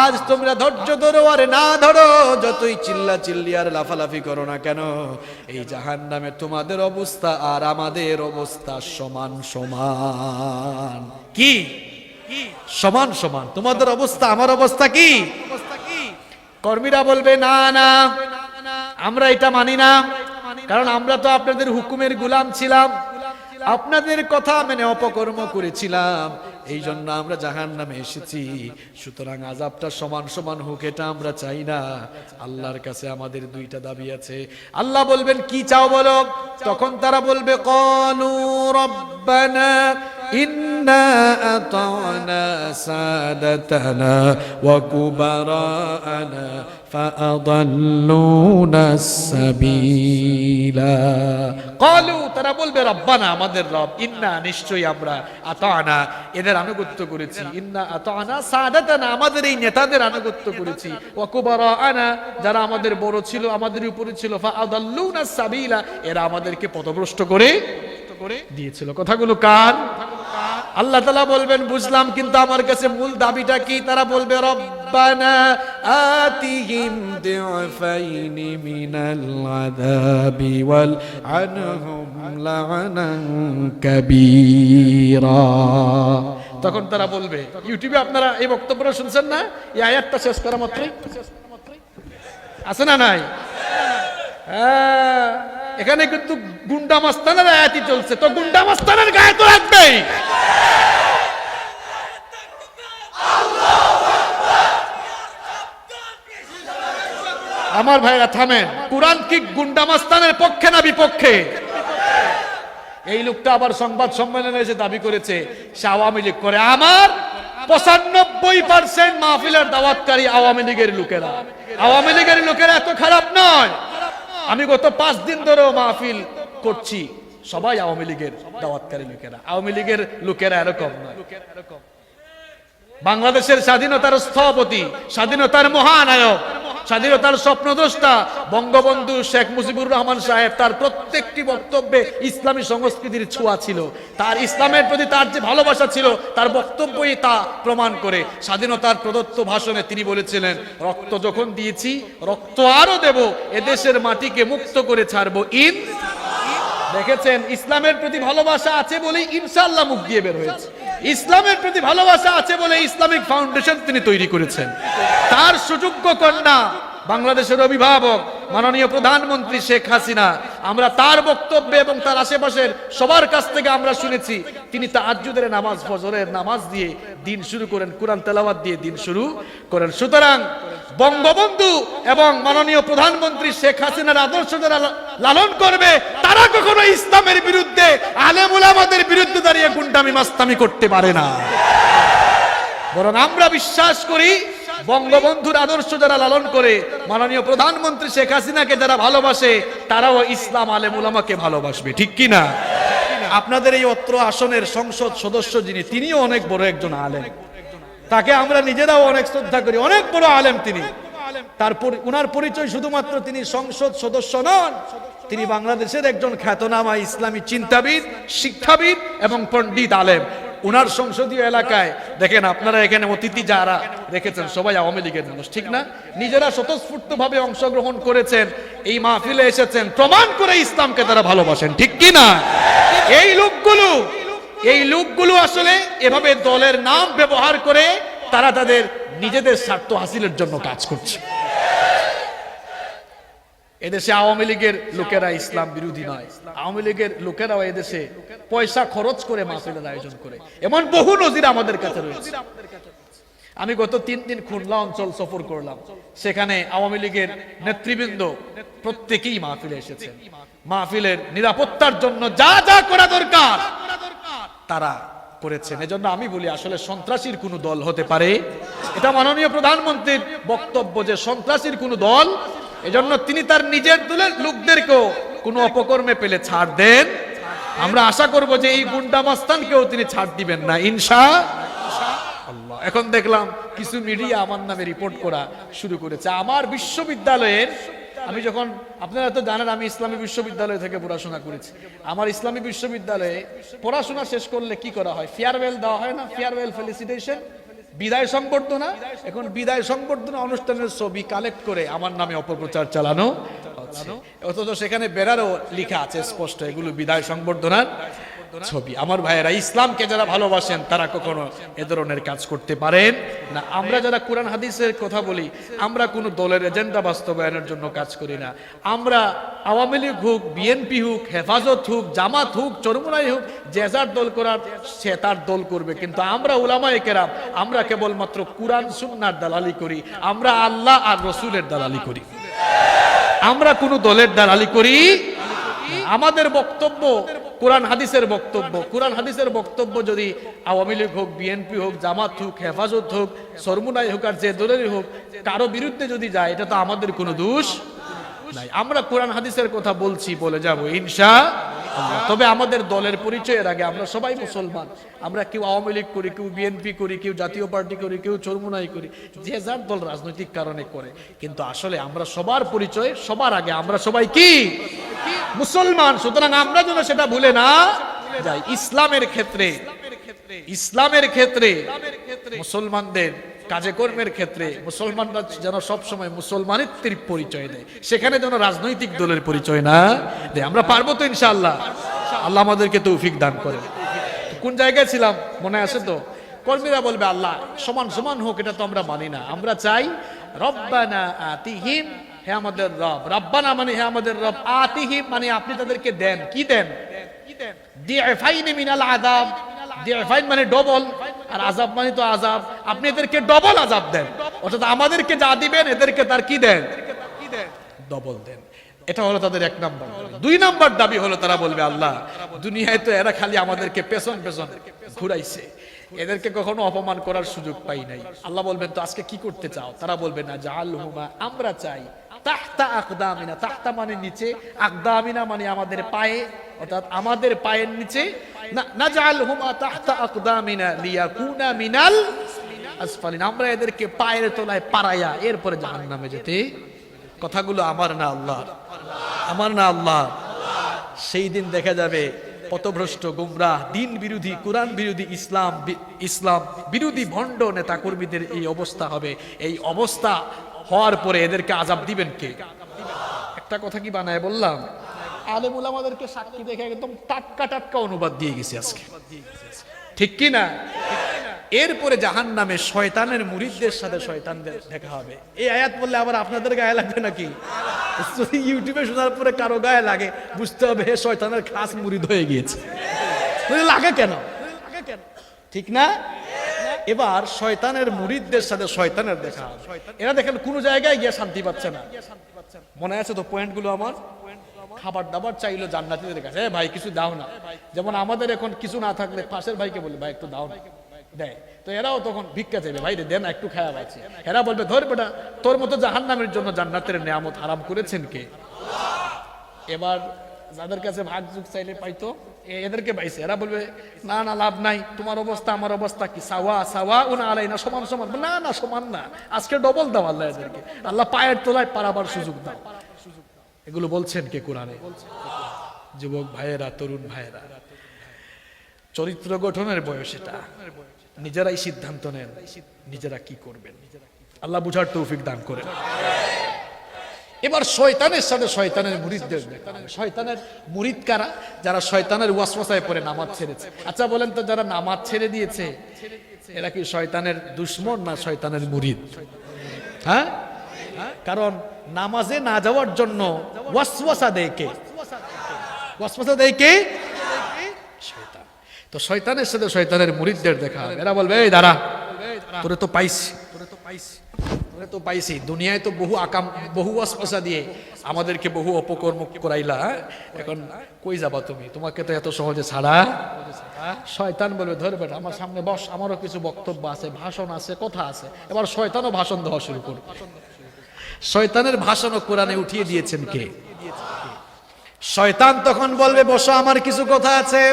S2: আজ তোমরা ধৈর্য ধরো আর না ধরো, যতই চিল্লা চিল্লি আর লাফালাফি করো না কেন, এই জাহান্নামে তোমাদের অবস্থা আর আমাদের অবস্থা সমান সমান। কি সমান সমান? তোমাদের অবস্থা আমার অবস্থা কি? কর্মীরা বলবে না না, আমরা এটা মানি না, কারণ আমরা তো আপনাদের হুকুমের গোলাম ছিলাম, আপনাদের কথা মেনে অপকর্ম করেছিলাম, এই জন্য আমরা জাহান্নামে এসেছি। সুতরাং আযাবটা সমান সমান হোক এটা আমরা চাই না। আল্লাহর কাছে আমাদের দুইটা দাবি আছে। আল্লাহ বলবেন কি চাও বলো? তখন তারা বলবে ক্বালু রাব্বানা ইন্না আতা'না সাদাতানা ওয়া কুবারা'ানা ফাআদাল্লুনা সাবিলা। ক্বালু, তারা বলবে রব্বানা, আমাদের রব, ইন্না, নিশ্চয়ই আমরা, আতা'না, এদের আনুগত্য করেছি, ইন্না আতা'না সাদাতানা, আমাদের এই নেতাদের আনুগত্য করেছি, ওয়া কুবারা'ানা, যারা আমাদের বড় ছিল, আমাদের উপরে ছিল, ফাআদাল্লুনা সাবিলা, এরা আমাদেরকে পথভ্রষ্ট করে দিয়েছিল। কথাগুলো কার? আল্লাহ তাআলা বলবেন বুঝলাম, কিন্তু আমার কাছে মূল দাবিটা কি? তারা বলবে রব্বানা আতিহিম দি'ফাইনি মিনাল আযাবি ওয়াল আনহুম লা'নান কাবীরা। তখন তারা বলবে, ইউটিউবে আপনারা এই বক্তব্যটা শুনছেন না? এই আয়াতটা শেষ করা মাত্রই আছে না নাই? হ্যাঁ, এখানে কিন্তু গুন্ডা মাস্তানের আয়াতই চলছে, তো গুন্ডা মাস্তানের গায়ে তো রাখবেই। আমার ভাইরা থামেন, কুরআন কি গুন্ডা মাস্তানের পক্ষে না বিপক্ষে? এই লোকটা আবার সংবাদ সম্মেলনে এসে দাবি করেছে সে আওয়ামী লীগ করে। আমার 95% মাহফিলের দাওয়াতকারী আওয়ামী লীগের লোকেরা। আওয়ামী লীগের লোকেরা এত খারাপ নয়। আমি গত 5 দিন ধরে মাহফিল করছি, সবাই আওয়ামী লীগের দাওয়াতকারী লোকেরা। আওয়ামী লীগের লোকেরা এরকম নয়। বাংলাদেশের স্বাধীনতার স্থপতি, স্বাধীনতার মহানায়ক, স্বাধীনতার স্বপ্নদ্রষ্টা বঙ্গবন্ধু শেখ মুজিবুর রহমান সাহেব, তার প্রত্যেকটি বক্তব্যে ইসলামী সংস্কৃতির ছোঁয়া ছিল। তার ইসলামের প্রতি তার যে ভালোবাসা ছিল, তার বক্তব্যই তা প্রমাণ করে। স্বাধীনতার প্রদত্ত ভাষণে তিনি বলেছিলেন, রক্ত যখন দিয়েছি রক্ত আরো দেব, এদেশের মাটিকে মুক্ত করে ছাড়বো। দেখেছেন, ইসলামের প্রতি ভালোবাসা আছে বলেই ইনশাআল্লাহ মুখ দিয়ে বের হয়েছে। ইসলামের প্রতি ভালোবাসা আছে বলে ইসলামিক ফাউন্ডেশন তিনি তৈরি করেছেন। তার সুযোগ্য কন্যা বাংলাদেশের অভিভাবক মাননীয় প্রধানমন্ত্রী শেখ হাসিনা, আমরা তার বক্তব্যে এবং তার আশেপাশের সবার কাছ থেকে আমরা শুনেছি তিনি তাহাজ্জুদের নামাজ, ফজরের নামাজ দিয়ে দিন শুরু করেন, কোরআন তেলাওয়াত দিয়ে দিন শুরু করেন। সুতরাং বঙ্গবন্ধু এবং মাননীয় প্রধানমন্ত্রী শেখ হাসিনার আদর্শ যারা লালন করবে, তারা কখনো ইসলামের বিরুদ্ধে, আলেম উলামাদের বিরুদ্ধে দাঁড়িয়ে গুন্ডামি মাস্তামি করতে পারে না। বরং আমরা বিশ্বাস করি বঙ্গবন্ধুর আদর্শ যারা লালন করে, মাননীয় প্রধানমন্ত্রী শেখ হাসিনাকে যারা ভালোবাসে, তারাও ইসলাম আলেম উলামাকে ভালোবাসবে। ঠিক কি না? আপনাদের এই অত্র আসনের সংসদ সদস্য যিনি, তিনিও অনেক বড় একজন আলেম। তাকে আমরা নিজেরাও অনেক শ্রদ্ধা করি, অনেক বড় আলেম তিনি। তারপর উনার পরিচয় শুধুমাত্র তিনি সংসদ সদস্য নন, তিনি বাংলাদেশের একজন খ্যাতনামা ইসলামী চিন্তাবিদ, শিক্ষাবিদ এবং পণ্ডিত আলেম। উনার সংসদীয় এলাকায় দেখেন আপনারা, এখানে অতিথি যারা রেখেছেন সবাই আওয়ামী লীগের মানুষ, ঠিক না? নিজেরা স্বতঃস্ফূর্তভাবে অংশগ্রহণ করেছেন, এই মাহফিলে এসেছেন, প্রমাণ করে ইসলামকে তারা ভালোবাসেন। ঠিক কি না? এই লোকগুলো আসলে এভাবে দলের নাম ব্যবহার করে তারা তাদের নিজেদের স্বার্থ হাসিলের জন্য কাজ করছে। এদেশে আওয়ামী লীগের লোকেরা ইসলাম বিরোধী নয়, আওয়ামী লীগের লোকেরাও এদেশে পয়সা খরচ করে মাহফিলের আয়োজন করে, এমন বহু নজির আমাদের কাছে রয়েছে। আমি গত 3 দিন খুলনা অঞ্চল সফর করলাম, সেখানে আওয়ামী লীগের নেতৃবৃন্দ প্রত্যেকেই মাহফিলে এসেছেন। মাহফিলের নিরাপত্তার জন্য যা যা করা দরকার তারা করেছেন। এজন্য আমি বলি আসলে সন্ত্রাসীর কোনো দল হতে পারে, এটা মাননীয় প্রধানমন্ত্রীর বক্তব্য যে সন্ত্রাসীর কোনো দল, এজন্য তিনি তার নিজের দলের লোকদেরকেও কোনো অপকর্মে পেলে ছাড় দেন। আমরা আশা করব যে এই গুন্ডা মাস্তানকেও তিনি ছাড় দিবেন না ইনশাআল্লাহ। এখন দেখলাম কিছু মিডিয়া আমার নামে রিপোর্ট করা শুরু করেছে। আমার বিশ্ববিদ্যালয়ের
S1: আমি যখন, আপনারা তো জানেন আমি ইসলামী বিশ্ববিদ্যালয় থেকে পড়াশোনা করেছি। আমার ইসলামী বিশ্ববিদ্যালয়ে পড়াশোনা শেষ করলে কি করা হয়? ফেয়ারওয়েল দেওয়া হয় না? ফেয়ারওয়েল ফেলিসিটেশন, বিদায় সংবর্ধনা। এখন বিদায় সংবর্ধনা অনুষ্ঠানের ছবি কালেক্ট করে আমার নামে অপপ্রচার চালানো হচ্ছে। অথচ সেখানে বেরারও লেখা আছে স্পষ্ট, এগুলো বিদায় সংবর্ধনার ছবি। আমার ভাইয়েরা, ইসলামকে যারা ভালোবাসেন তারা কখনো এ ধরনের কাজ করতে পারেন না। আমরা যারা কোরআন হাদিসের কথা বলি, আমরা কোনো দলের এজেন্ডা বাস্তবায়নের জন্য কাজ করি না। আমরা আওয়ামী লীগ হোক, বিএনপি হোক, হেফাজত হোক, জামাত হোক, চরমুনাই হোক, যে যার দল করার সে তার দল করবে, কিন্তু আমরা উলামায়ে কেরাম আমরা কেবলমাত্র কোরআন সুন্নাহর দালালি করি, আমরা আল্লাহ আর রসুলের দালালি করি, আমরা কোনো দলের দালালি করি। আমাদের বক্তব্য কোরআন হাদিসের বক্তব্য। কোরআন হাদিসের বক্তব্য যদি আওয়ামী লীগ হোক, বিএনপি হোক, জামাত হোক, হেফাজত হোক, সরমুনাই হোক, আর যে দলেরই হোক, কারো বিরুদ্ধে যদি যায়, এটা তো আমাদের কোনো দোষ নাই। আমরা কোরআন হাদিসের কথা বলছি, বলে যাব ইনশাআল্লাহ। তবে আমাদের দলের পরিচয়ের আগে আমরা সবাই মুসলমান। আমরা কেউ আওয়ামী লীগ করি, কেউ বিএনপি করি, কেউ জাতীয় পার্টি করি, কেউ চরমুনাই করি, যে যার দল রাজনৈতিক কারণে করে, কিন্তু আসলে আমরা সবার পরিচয়, সবার আগে আমরা সবাই কি? মুসলমান। সুতরাং আমরা যেন সেটা ভুলে না যাই। ইসলামের ক্ষেত্রে মুসলমানদের কাজে কর্মের ক্ষেত্রে মুসলমানরা যেন সবসময় মুসলমানিত্বের পরিচয় দেয়, সেখানে যেন রাজনৈতিক দলের পরিচয় না দেয়। আমরা পারবো তো ইনশাআল্লাহ? আল্লাহ আমাদেরকে তৌফিক দান করেন। কোন জায়গায় ছিলাম মনে আছে তো? কর্মীরা বলবে আল্লাহ সমান সমান হোক, এটা তো আমরা মানি না। আমরা চাই রব্বানা আতিহিম, হে আমাদের রব। রব্বানা মানে হে আমাদের রব, আতিহিম মানে আপনি তাদেরকে দেন। কি দেন? দিআফাইন মিনাল আযাব। দিআফাইন মানে ডবল, আর আযাব মানে তো আযাব। আপনি এদেরকে ডবল আযাব দেন, অর্থাৎ আমাদেরকে যা দিবেন এদেরকে তার কি দেন? ডবল দেন। এটা হলো তাদের এক নাম্বার। দুই নাম্বার দাবি হলো তারা বলবে আল্লাহ দুনিয়ায় তো এরা খালি আমাদেরকে পেছন পেছন ঘুরাইছে, এদেরকে কখনো অপমান করার সুযোগ পাই নাই। আল্লাহ বলবেন তো আজকে কি করতে চাও? তারা বলবে না জাআলহুমা, আমরা চাই তাহতা আকদামিনা। তাহতা মানে নিচে, আকদামিনা মানে আমাদের পায়ে, অর্থাৎ আমাদের পায়ের নিচে। না জাআলহুমা তাহতা আকদামিনা লিয়াকুনা মিনাল আসফালিন, আমরা এদেরকে পায়ের তলায় পারাইয়া এরপরে জাহান্নামে যেতে। কথাগুলো আমার না আল্লাহর, আমার না আল্লাহর। সেই দিন দেখা যাবে পথভ্রষ্ট, গুমরাহ, দিন বিরোধী, কোরআন বিরোধী, ইসলাম বিরোধী ভণ্ড নেতা কর্মীদের এই অবস্থা হবে। এই অবস্থা হওয়ার পরে এদেরকে আযাব দিবেন কে? একটা কথা কি বানায় বললাম? আলেম উলামাদেরকে সাক্ষী দেখে একদম টাটকা টাটকা অনুবাদ দিয়ে গেছি আজকে, ঠিক কি না? এরপরে জাহান্নামে শয়তানের মুরিদদের সাথে শয়তানদের দেখা হবে। এই আয়াত বললে আবার আপনাদের গায়ে লাগবে নাকি? যদি ইউটিউবে শোনার পরে কারো গায়ে লাগে, বুঝতে হবে হে শয়তানের খাস মুরিদ হয়ে গিয়েছে। লাগে কেন? ঠিক না? এবার শয়তানের মুরিদদের সাথে শয়তানের দেখা। এরা দেখেন কোন জায়গায় গিয়ে শান্তি পাচ্ছে না। মনে আছে তো পয়েন্টগুলো আমার? খাবার দাবার চাইলো জান্নাতীদের কাছে, ভাই কিছু দাও না। যেমন আমাদের এখন কিছু না থাকলে পাশের ভাইকে বলে ভাই একটু দাও না, দেয়। তো এরাও তখন ভিক্ষা চাইবে, ভাই দেন না একটু খাওয়া পাচ্ছি। এরা বলবে ধর বেটা, তোর মতো জাহান্নামের জন্য জান্নাতের নিয়ামত হারাম করেছেন কে? এবার যাদের কাছে ভাগ যুগ চাইলে পাইতো, এদেরকে পাইছে। এরা বলবে না না লাভ নাই, তোমার অবস্থা আমার অবস্থা কি সাওয়া সাওয়া উনা আলাই না, সমান সমান। না না সমান না, আজকে ডবল দাও আল্লাহ এদেরকে। আল্লাহ পায়ের তলায় পারাবার সুযোগ দাও। এগুলো বলছেন কে কোরআনে? যুবক ভাইয়েরা, তরুণ ভাইয়েরা, চরিত্র গঠনের বয়স এটা। নিজেরাই সিদ্ধান্ত নেন নিজেরা কি করবেন। আল্লাহ বুঝার তৌফিক দান করেন। এবার শয়তানের সাথে শয়তানের মুরিদদের দেখা হবে। শয়তানের মুরিদ কারা? যারা শয়তানের ওয়াসওয়াসায় পড়ে নামাজ ছেড়েছে। আচ্ছা বলেন তো, যারা নামাজ ছেড়ে দিয়েছে এরা কি শয়তানের দুশমন না শয়তানের মুরিদ? হ্যাঁ, কারণ নামাজে না যাওয়ার জন্য ওয়াসওয়াসা দেয় কে? ওয়াসওয়াসা দেয় কে? শয়তান। তো শয়তানের সাথে শয়তানের মুরিদদের দেখা হবে। এরা বলবে এই দাঁড়া, তোরে তো পাইছি, তোরে তো পাইছি। দুনিয়ায় তো বহু ওয়াসওয়াসা দিয়ে আমাদেরকে বহু অপকর্ম করাইলা, এখন কই যাবা তুমি? তোমাকে তো এত সহজে ছাড়া। শয়তান বলবে ধরে বেটা আমার সামনে বস, আমারও কিছু বক্তব্য আছে, ভাষণ আছে, কথা আছে। এবার শয়তানও ভাষণ দেওয়া শুরু করবে। শয়তানের ভাষণও কোরআনে উঠিয়ে দিয়েছেন কে? শয়তান তখন বলবে বসো, আমার কিছু কথা আছে।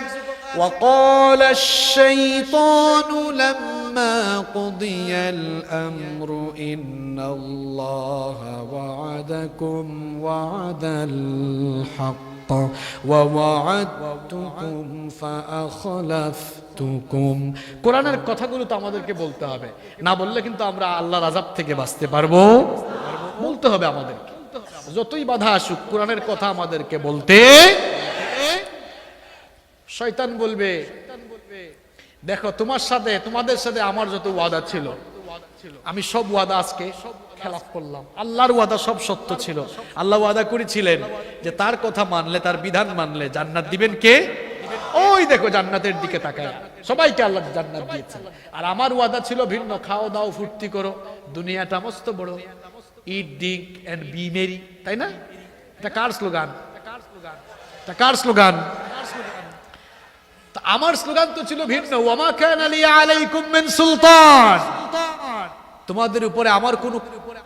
S2: وقال الشيطان لما قضي الأمر إن الله وعدكم وعد الحق ووعدتكم فأخلفتكم। কোরআনের কথাগুলো তো আমাদেরকে বলতে হবে, না বললে কিন্তু আমরা আল্লাহর আযাব থেকে বাঁচতে পারবো। বলতে হবে আমাদেরকে, যতই বাধা আসুক কোরআনের কথা আমাদেরকে বলতে। শয়তান বলবে, দেখো তোমাদের সাথে আমার যত ওয়াদা ছিল আমি সব ওয়াদা আজকে খেলাফ করলাম। আল্লাহর ওয়াদা সব সত্য ছিল। আল্লাহ ওয়াদা করেছিলেন যে তার কথা মানলে, তার বিধান মানলে জান্নাত দিবেন কে? ওই দেখো জান্নাতের দিকে তাকায়, সবাইকে আল্লাহ জান্নাত দিয়েছেন। আর আমার ওয়াদা ছিল ভিন্ন, খাও দাও ফুর্তি করো, দুনিয়াটা মস্ত বড়, ইট ড্রিঙ্ক এন্ড বি মেরি, তাই না? এটা কার স্লোগান? এটা কার স্লোগান? আমার স্লোগান তো ছিল ভিন্ন, ওয়ামা কানা লি আলাইকুম মিন সুলতান। তোমাদের উপরে আমার কোনো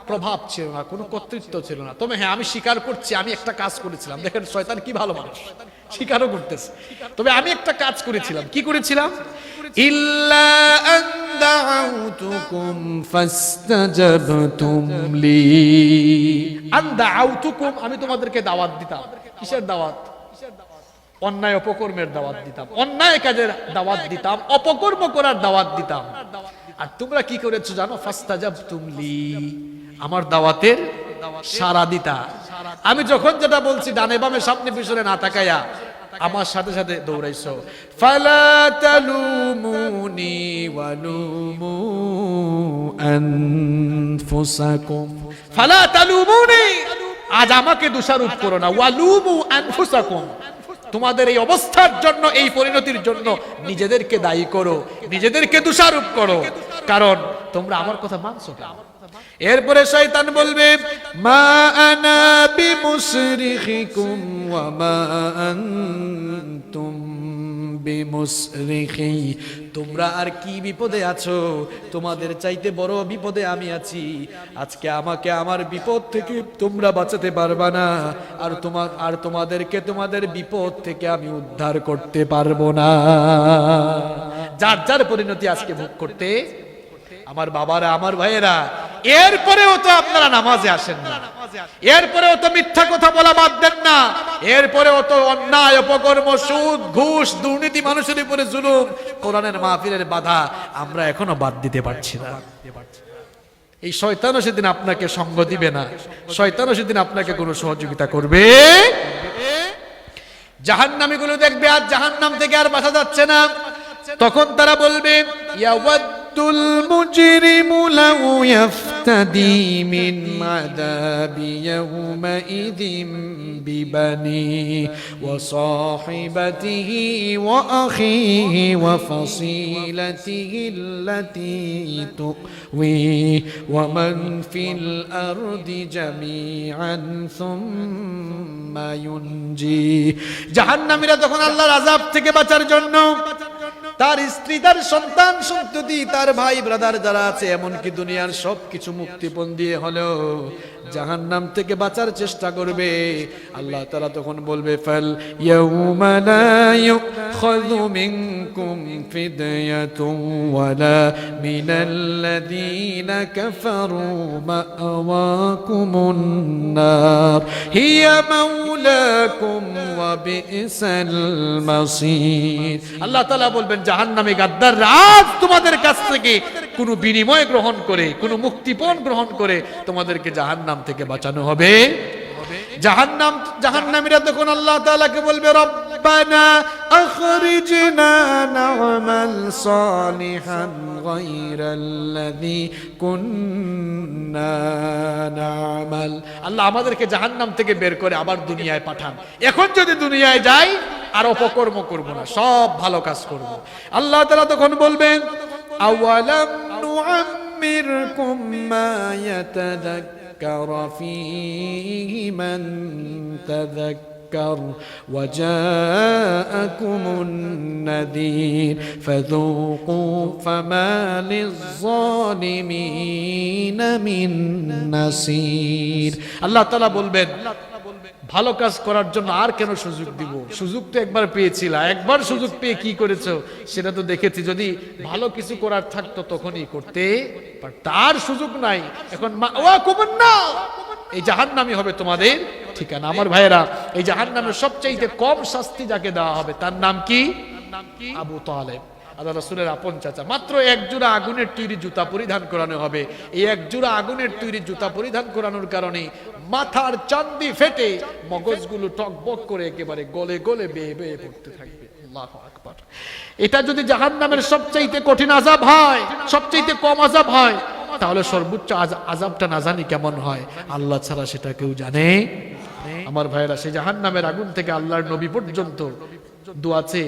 S2: প্রভাব ছিল না, কোনো কর্তৃত্ব ছিল না। তবে হ্যাঁ, আমি স্বীকার করছি আমি একটা কাজ করেছিলাম। দেখেন শয়তান কি ভালো মানুষ, স্বীকারও করতেছে। তবে আমি একটা কাজ করেছিলাম। কি করেছিলাম? ইল্লা আন দাউতুকুম ফাস্তাজাবতুম লি। আন দাউতুকুম, আমি তোমাদেরকে দাওয়াত দিতাম। কিসের দাওয়াত? অন্যায় অপকর্মের দাওয়াত দিতাম, অন্যায় কাজের দাওয়াত দিতাম, অপকর্ম করার দাওয়াত দিতাম। আর তোমরা কি করেছো জানো? ফাস্তাজাবতুম লি, আমার দাওয়াতের সাড়া দিতা। আমি যখন যেটা বলছি ডানে বামে সামনে পিছনে না তাকায়া আমার সাথে সাথে দৌড়াইছো। ফালা তালুমুনি ওয়ালুমু আনফুসাকুম। ফালা তালুমুনি, আজ আমাকে দোষারোপ করো না। ওয়ালুমু আনফুসাকুম, তোমাদের এই অবস্থার জন্য, এই পরিণতির জন্য নিজেদেরকে দায়ী করো, নিজেদেরকে দোষারোপ করো, কারণ তোমরা আমার কথা মানছো না। এরপরে শয়তান বলবে, মা আনা বিমুসরিখিকুম ওয়া মা আনতুম বিমুসরিখি। তোমরা আর কি বিপদে আছো? তোমাদের চাইতে বড় বিপদে আমি আছি। আজকে আমাকে আমার বিপদ থেকে তোমরা বাঁচাতে পারবা না, আর তোমাদেরকে তোমাদের বিপদ থেকে আমি উদ্ধার করতে পারবো না। যার যার পরিণতি আজকে ভোগ করতে, আমার বাবারা, আমার ভাইয়েরা। এরপরেও তো আপনারা নামাজে আসেন না, এরপরেও তো মিথ্যা কথা বলা বাদ দেন না, এরপরেও তো অন্যায় অপকর্ম, সুদ ঘুষ দুর্নীতি, মানুষের উপরে জুলুম, কোরআনের মাহফিলের বাধা আমরা এখনো বাদ দিতে পারছি না। এই শয়তানও সেদিন আপনাকে সঙ্গ দিবে না, শয়তানও সেদিন আপনাকে কোনো সহযোগিতা করবে। জাহান্নামীগুলো দেখবে আজ জাহান্নাম থেকে আর বাঁচা যাচ্ছে না, তখন তারা বলবে, ইয়াওয়াদ্দুল মুজরিমু লাউ ইয়াফতাদি মিন আযাবি ইয়াওমাইযিন বিবানি ওয়া সাহিবাতিহি ওয়া আখিহি ওয়া ফাসিলাতিহি আল্লাতী তুওয়ি ওয়া মান ফিল আরদি জামিআন সুম্মা ইউনজি। জাহান্নামীরা তখন আল্লাহর আযাব থেকে বাঁচার জন্য তার স্ত্রী, তার সন্তান সন্ততি, তার ভাই ব্রাদার যারা আছে, এমনকি দুনিয়ার সবকিছু মুক্তিপণ দিয়ে হলেও জাহান্নাম থেকে বাঁচার চেষ্টা করবে। আল্লাহ তাআলা তখন বলবে, ফাল ইয়াউমা লা ইউখাযু মিনকুম ফিদয়াতুন ওয়ালা মিনাল্লাযীনা কাফারু মা'ওয়াকুমুন নার হিয়া মাওলাকুম ওয়া বি'সাল মাসীর। আল্লাহ তাআলা বলবেন, জাহান্নামী গাদ্দার, আজ তোমাদের কাছ থেকে কোনো বিনিময় গ্রহণ করে, কোনো মুক্তিপণ গ্রহণ করে তোমাদেরকে জাহান্নাম থেকে বাঁচানো হবে। জাহান্নামীরা তখন আল্লাহ তাআলাকে বলবে, রব্বানা আখরিজনা না'মাল সালিহান গায়রাল্লাযী কুন্না না'মাল। আল্লাহ আমাদেরকে জাহান্নাম থেকে বের করে আবার দুনিয়ায় পাঠান। এখন যদি দুনিয়ায় যাই আর অপকর্ম করব না, সব ভালো কাজ করব। আল্লাহ তাআলা তখন বলবেন, আওয়ালাম নুআম্মিরকুম মা ইয়াতাযাক্কারু ফীহি মান তাযাক্কার ওয়া জাআকুমুন নাযীর ফাযূকু ফামা লিয-যালিমিনা মিন নাসীর। আল্লাহ তাআলা বলবেন,
S1: ভালো কাজ করার জন্য আর কেন সুযোগ দিব? সুযোগ তো একবার পেয়েছিলা, একবার সুযোগ পেয়ে কি করেছো সেটা তো দেখেছি। যদি ভালো কিছু করার থাকতো তখনই করতে, তার সুযোগ নাই। এখন এই জাহান্নামী হবে তোমাদের ঠিকানা। আমার ভাইয়েরা, এই জাহান্নামের সবচাইতে কম শাস্তি যাকে দেওয়া হবে তার নাম কি? আবু তালেব, আল্লাহ রাসূলের আপন চাচা। মাত্র এক জোড়া আগুনের তৈরি জুতা পরিধান করানো হবে। এই এক জোড়া আগুনের তৈরি জুতা পরিধান করানোর কারণে মাথার চান্দি ফেটে মগজগুলো টকবক করে একেবারে গলে গলে বেয়ে বেয়ে পড়তে থাকবে। আল্লাহু আকবার। এটা যদি জাহান্নামের সবচাইতে কঠিন আযাব হয়, সবচাইতে কম আযাব হয়, তাহলে সর্বোচ্চ আযাবটা না জানি কেমন হয়, আল্লাহ ছাড়া সেটা কেউ জানে। আমার ভাইয়েরা, সেই জাহান্নামের আগুন থেকে আল্লাহর নবী পর্যন্ত দোয়াতে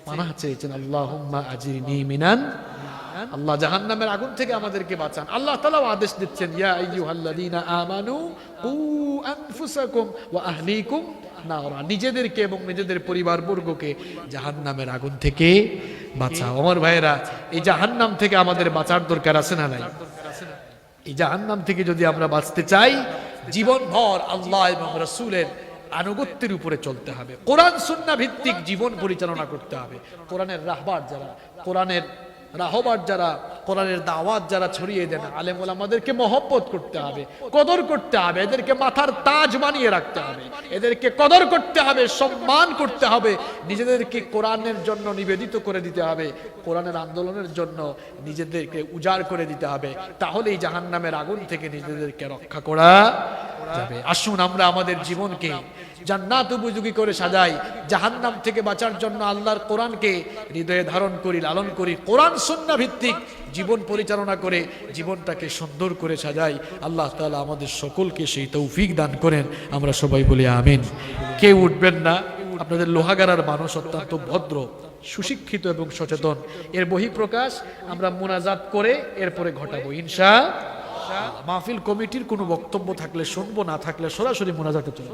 S1: পানাহ চেয়েছেন, আল্লাহুম্মা আজিরনি মিনান, আল্লাহ জাহান্নামের আগুন থেকে আমাদেরকে বাঁচান। আল্লাহ তাআলাও আদেশ দিচ্ছেন, ইয়া আইয়ুহাল্লাযীনা আমানু কু আনফুসাকুম ওয়া আহলিকুম নারা, নিজেদেরকে এবং নিজেদের পরিবারবর্গকে জাহান্নামের আগুন থেকে বাঁচাও। আমার ভাইয়েরা, এই জাহান্নাম থেকে আমাদের বাঁচার দরকার আছে না নাই? এই জাহান্নাম থেকে যদি আমরা বাঁচতে চাই, জীবনভর আল্লাহ এবং রাসূলের আনুগত্যের উপরে চলতে হবে। কোরআন সুন্নাহ ভিত্তিক জীবন পরিচালনা করতে হবে। কোরআনের রাহবার যারা, কোরআনের রাহবার যারা, কোরআনের দাওয়াত যারা ছড়িয়ে দেন, আলেম ওলামাদেরকে মহব্বত করতে হবে, কদর করতে হবে, এদেরকে মাথার তাজ বানিয়ে রাখতে হবে, এদেরকে কদর করতে হবে, সম্মান করতে হবে, নিজেদেরকে কোরআনের জন্য নিবেদিত করে দিতে হবে, কোরআনের আন্দোলনের জন্য নিজেদেরকে উজাড় করে দিতে হবে। তাহলেই জাহান্নামের আগুন থেকে নিজেদেরকে রক্ষা করা যাবে। আসুন আমরা আমাদের জীবনকে জান্নাত উপযোগী করে সাজাই, জাহান্নাম থেকে বাঁচার জন্য আল্লাহর কোরআনকে হৃদয়ে ধারণ করি, লালন করি, কোরআন সুন্নাহ ভিত্তিক জীবন পরিচালনা করে জীবনটাকে সুন্দর করে সাজাই। আল্লাহ তাআলা আমাদের সকলকে সেই তৌফিক দান করেন। আমরা সবাই বলি আমিন। কেউ উঠবেন না, আপনাদের লোহাগাড়ার মানুষ অত্যন্ত ভদ্র, সুশিক্ষিত এবং সচেতন। এর বহিঃপ্রকাশ আমরা মুনাজাত করে এরপরে ঘটাবো ইনশাআল্লাহ। মাহফিল কমিটির কোনো বক্তব্য থাকলে শুনবো, না থাকলে সরাসরি মুনাজাতে চলবে।